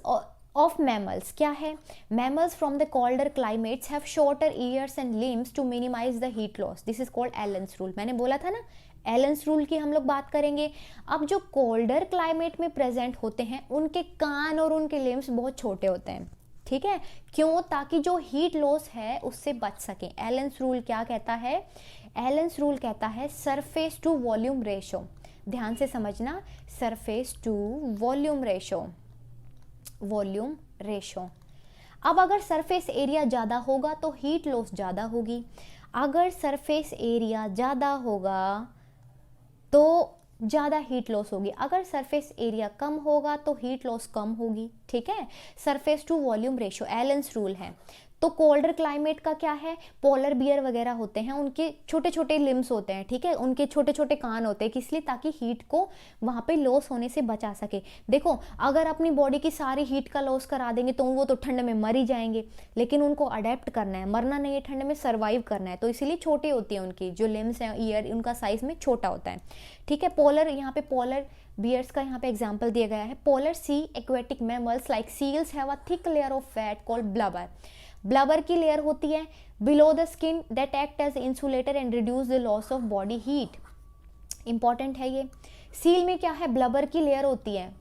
ऑफ मैमल्स क्या है, mammals from the colder climates have shorter ears and limbs to minimize the heat loss. This is called Allen's rule. मैंने बोला था ना, एलन्स रूल की हम लोग बात करेंगे। अब जो कोल्डर क्लाइमेट में प्रेजेंट होते हैं उनके कान और उनके लिम्स बहुत छोटे होते हैं, ठीक है। क्यों, ताकि जो हीट लॉस है उससे बच सके। एलन्स रूल क्या कहता है, एलन्स रूल कहता है सरफेस टू वॉल्यूम रेशो। ध्यान से समझना, surface to volume ratio, volume ratio. अब अगर सरफेस एरिया ज़्यादा होगा तो हीट लॉस ज़्यादा होगी, अगर सरफेस एरिया ज़्यादा होगा तो ज़्यादा हीट लॉस होगी, अगर सरफेस एरिया कम होगा तो हीट लॉस कम होगी, ठीक है। Surface to volume ratio Allen's rule है। तो कोल्डर क्लाइमेट का क्या है, पोलर बियर वगैरह होते हैं, उनके छोटे छोटे लिम्स होते हैं, ठीक है, उनके छोटे छोटे कान होते हैं, किस लिए, ताकि हीट को वहाँ पे लॉस होने से बचा सके। देखो, अगर अपनी बॉडी की सारी हीट का लॉस करा देंगे तो वो तो ठंड में मर ही जाएंगे, लेकिन उनको अडेप्ट करना है, मरना नहीं है, ठंड में सर्वाइव करना है, तो इसीलिए छोटी होती है उनकी जो लिम्स हैं, ईयर उनका साइज में छोटा होता है, ठीक है। पोलर, यहाँ पे पोलर बियर्स का यहाँ पे एग्जाम्पल दिया गया है। Polar sea aquatic mammals like seals have a thick layer of fat called blubber. Blubber की लेयर होती है below the skin that act as insulator and reduce the loss of body heat. Important है ये। Seal में क्या है, blubber की layer होती है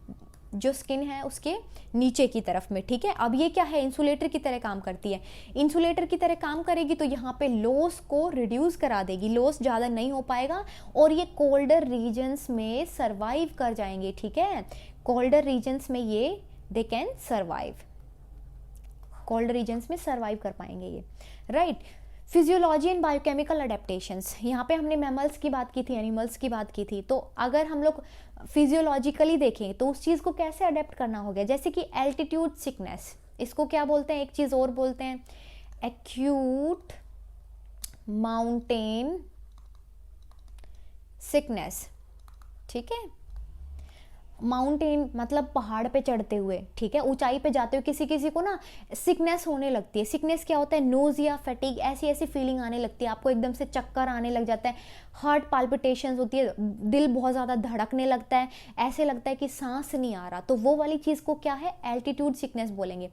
जो स्किन है उसके नीचे की तरफ में, ठीक है। अब ये क्या है, इंसुलेटर की तरह काम करती है। इंसुलेटर की तरह काम करेगी तो यहाँ पे लॉस को रिड्यूस करा देगी, लॉस ज़्यादा नहीं हो पाएगा और ये कोल्डर रीजन्स में सर्वाइव कर जाएंगे, ठीक है। कोल्डर रीजन्स में ये they can survive, cold regions में सर्वाइव कर पाएंगे ये, right. Physiology and biochemical adaptations, यहाँ पे हमने मैमल्स की बात की थी, एनिमल्स की बात की थी, तो अगर हम लोग फिजियोलॉजिकली देखें तो उस चीज़ को कैसे अडेप्ट करना हो गया, जैसे कि एल्टीट्यूड सिकनेस, इसको क्या बोलते हैं, एक चीज़ और बोलते हैं, एक्यूट माउंटेन सिकनेस, ठीक है। माउंटेन मतलब पहाड़ पे चढ़ते हुए, ठीक है, ऊंचाई पे जाते हुए किसी किसी को ना सिकनेस होने लगती है। सिकनेस क्या होता है, नोजिया, फैटिग, ऐसी ऐसी फीलिंग आने लगती है, आपको एकदम से चक्कर आने लग जाता है, हार्ट पाल्पिटेशंस होती है, दिल बहुत ज़्यादा धड़कने लगता है, ऐसे लगता है कि सांस नहीं आ रहा, तो वो वाली चीज़ को क्या है, एल्टीट्यूड सिकनेस बोलेंगे।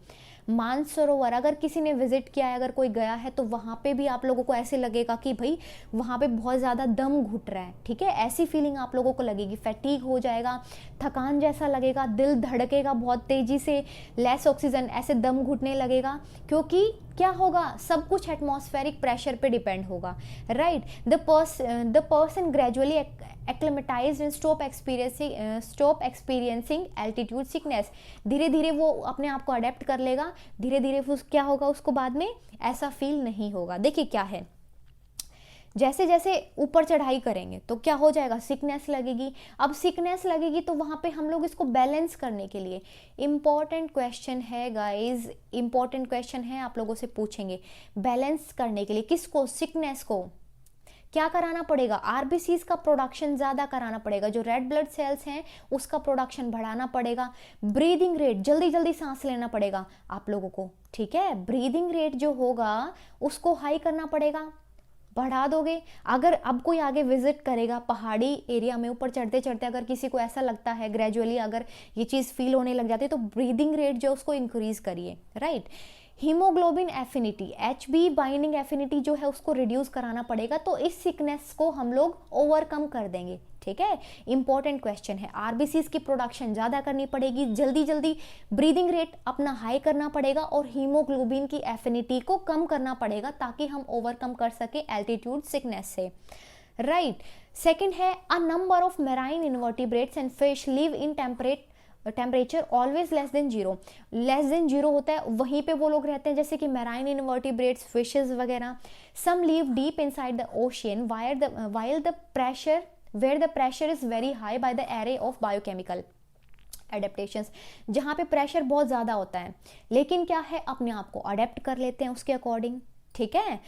मानसरोवर अगर किसी ने विजिट किया है, अगर कोई गया है, तो वहाँ पे भी आप लोगों को ऐसे लगेगा कि भाई वहाँ पे बहुत ज़्यादा दम घुट रहा है, ठीक है, ऐसी फीलिंग आप लोगों को लगेगी। फैटीग हो जाएगा, थकान जैसा लगेगा, दिल धड़केगा बहुत तेज़ी से, लेस ऑक्सीजन, ऐसे दम घुटने लगेगा, क्योंकि क्या होगा, सब कुछ एटमॉस्फेरिक प्रेशर पे डिपेंड होगा, right. The person gradually acclimatised and stop experiencing altitude sickness. धीरे धीरे वो अपने आप को अडेप्ट कर लेगा, धीरे धीरे क्या होगा, उसको बाद में ऐसा फील नहीं होगा। देखिए क्या है, जैसे जैसे ऊपर चढ़ाई करेंगे तो क्या हो जाएगा, सिकनेस लगेगी। अब सिकनेस लगेगी तो वहाँ पे हम लोग इसको बैलेंस करने के लिए, इम्पॉर्टेंट क्वेश्चन है गाइज, इम्पॉर्टेंट क्वेश्चन है, आप लोगों से पूछेंगे, बैलेंस करने के लिए किसको, सिकनेस को क्या कराना पड़ेगा, आरबीसीज का प्रोडक्शन ज़्यादा कराना पड़ेगा, जो रेड ब्लड सेल्स हैं उसका प्रोडक्शन बढ़ाना पड़ेगा, ब्रीदिंग रेट, जल्दी जल्दी सांस लेना पड़ेगा आप लोगों को, ठीक है, ब्रीदिंग रेट जो होगा उसको हाई करना पड़ेगा, बढ़ा दोगे। अगर अब कोई आगे विजिट करेगा पहाड़ी एरिया में, ऊपर चढ़ते चढ़ते अगर किसी को ऐसा लगता है, ग्रेजुअली अगर ये चीज़ फील होने लग जाती है, तो ब्रीदिंग रेट जो उसको इंक्रीज करिए, right. Haemoglobin affinity, HB binding affinity जो है उसको रिड्यूस कराना पड़ेगा, तो इस सिकनेस को हम लोग ओवरकम कर देंगे, ठीक है। इंपॉर्टेंट क्वेश्चन है, आरबीसीज की प्रोडक्शन ज़्यादा करनी पड़ेगी, जल्दी जल्दी ब्रीदिंग रेट अपना हाई करना पड़ेगा, और हीमोग्लोबिन की एफिनिटी को कम करना पड़ेगा, ताकि हम ओवरकम कर सके एल्टीट्यूड सिकनेस से, राइट। सेकेंड है, a number of marine invertebrates and fish live in temperature always less than zero. Less than zero होता है, वहीं पे वो लोग रहते हैं, जैसे कि मेराइन इन्वर्टिब्रेट्स, फिशेस वगैरह। Some live deep inside the ocean while the pressure where the pressure is very high by the array of biochemical adaptations, जहाँ पे प्रेशर बहुत ज़्यादा होता है, लेकिन क्या है, अपने आप को अडेप्ट कर लेते हैं उसके अकॉर्डिंग, ठीक है।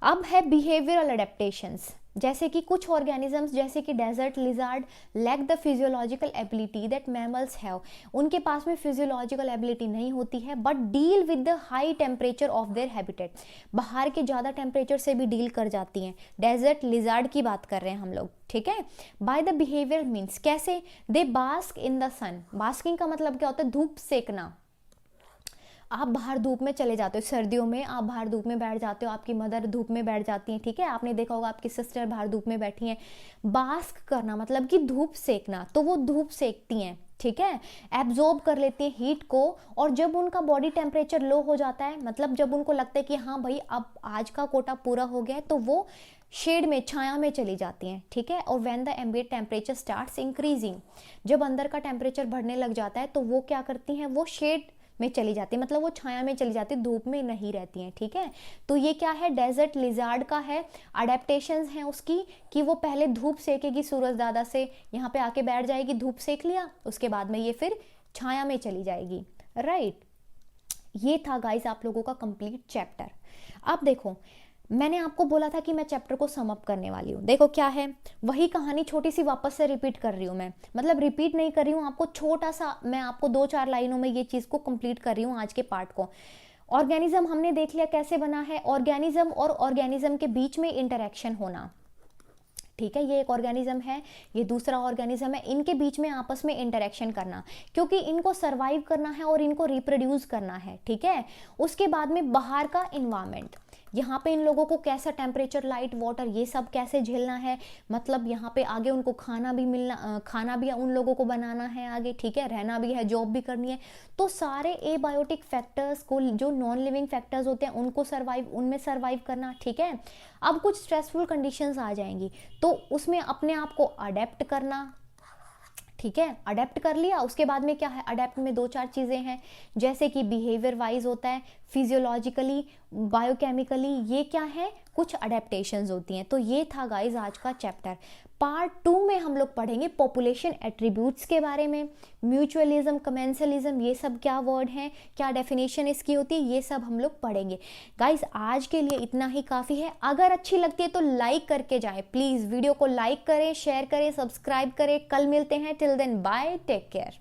अब है बिहेवियरल अडेप्टेशंस, जैसे कि कुछ ऑर्गेनिजम्स जैसे कि desert lizard lack the physiological ability that mammals have, उनके पास में फिजियोलॉजिकल एबिलिटी नहीं होती है, but deal with the high temperature of their habitat, बाहर के ज़्यादा टेम्परेचर से भी डील कर जाती हैं। डेजर्ट लिजार्ड की बात कर रहे हैं हम लोग, ठीक है। बाय द बिहेवियर मीन्स कैसे, they bask in the sun, basking का मतलब क्या होता है, धूप सेकना। आप बाहर धूप में चले जाते हो, सर्दियों में आप बाहर धूप में बैठ जाते हो, आपकी मदर धूप में बैठ जाती हैं, ठीक है, आपने देखा होगा आपकी सिस्टर बाहर धूप में बैठी हैं। बास्क करना मतलब कि धूप सेकना, तो वो धूप सेकती हैं, ठीक है, एब्जॉर्ब कर लेती हैं हीट को, और जब उनका बॉडी टेम्परेचर लो हो जाता है, मतलब जब उनको लगता है कि हाँ भाई अब आज का कोटा पूरा हो गया है, तो वो शेड में, छाया में चली जाती हैं, ठीक है। और when the ambient temperature starts increasing, जब अंदर का टेम्परेचर बढ़ने लग जाता है, तो वो क्या करती हैं, वो शेड में चली जाती है, मतलब वो छाया में चली जाती है, धूप में नहीं रहती हैं, ठीक है। तो ये क्या है, डेजर्ट लिजार्ड का है, अडेप्टेशंस हैं उसकी, कि वो पहले धूप सेकेगी सूरज दादा से, यहाँ पे आके बैठ जाएगी, धूप सेक लिया, उसके बाद में ये फिर छाया में चली जाएगी, राइट। ये था गाइस आप लोगों का कंप्लीट चैप्टर। अब देखो, मैंने आपको बोला था कि मैं चैप्टर को सम अप करने वाली हूँ, देखो क्या है, वही कहानी छोटी सी वापस से रिपीट कर रही हूँ मैं, मतलब रिपीट नहीं कर रही हूँ, आपको छोटा सा, मैं आपको 2-4 लाइनों में ये चीज़ को कंप्लीट कर रही हूँ आज के पार्ट को। ऑर्गेनिज्म हमने देख लिया कैसे बना है, ऑर्गेनिज्म और ऑर्गेनिज्म के बीच में इंटरेक्शन होना, ठीक है, ये एक ऑर्गेनिज्म है, ये दूसरा ऑर्गेनिज्म है, इनके बीच में आपस में इंटरेक्शन करना, क्योंकि इनको सर्वाइव करना है और इनको रिप्रोड्यूस करना है, ठीक है। उसके बाद में बाहर का इन्वायरमेंट, यहाँ पे इन लोगों को कैसा टेम्परेचर, लाइट, वाटर, ये सब कैसे झेलना है, मतलब यहाँ पे आगे उनको खाना भी उन लोगों को बनाना है आगे, ठीक है, रहना भी है, जॉब भी करनी है, तो सारे एबायोटिक फैक्टर्स को, जो नॉन लिविंग फैक्टर्स होते हैं, उनमें सर्वाइव करना, ठीक है। अब कुछ स्ट्रेसफुल कंडीशंस आ जाएंगी, तो उसमें अपने आप को अडेप्ट करना, ठीक है, अडेप्ट कर लिया। उसके बाद में क्या है, अडेप्ट में 2-4 चीज़ें हैं, जैसे कि बिहेवियर वाइज होता है, फिजियोलॉजिकली, बायोकेमिकली, ये क्या है, कुछ अडेप्टेशंस होती हैं। तो ये था गाइज आज का चैप्टर। पार्ट 2 में हम लोग पढ़ेंगे पॉपुलेशन एट्रीब्यूट्स के बारे में, म्यूचुअलिज्म, कमेंसलिज्म, ये सब क्या वर्ड हैं, क्या डेफिनेशन इसकी होती है, ये सब हम लोग पढ़ेंगे। गाइज आज के लिए इतना ही काफ़ी है। अगर अच्छी लगती है तो लाइक करके जाएं प्लीज़, वीडियो को लाइक करें, शेयर करें, सब्सक्राइब करें। कल मिलते हैं, till then bye, take care.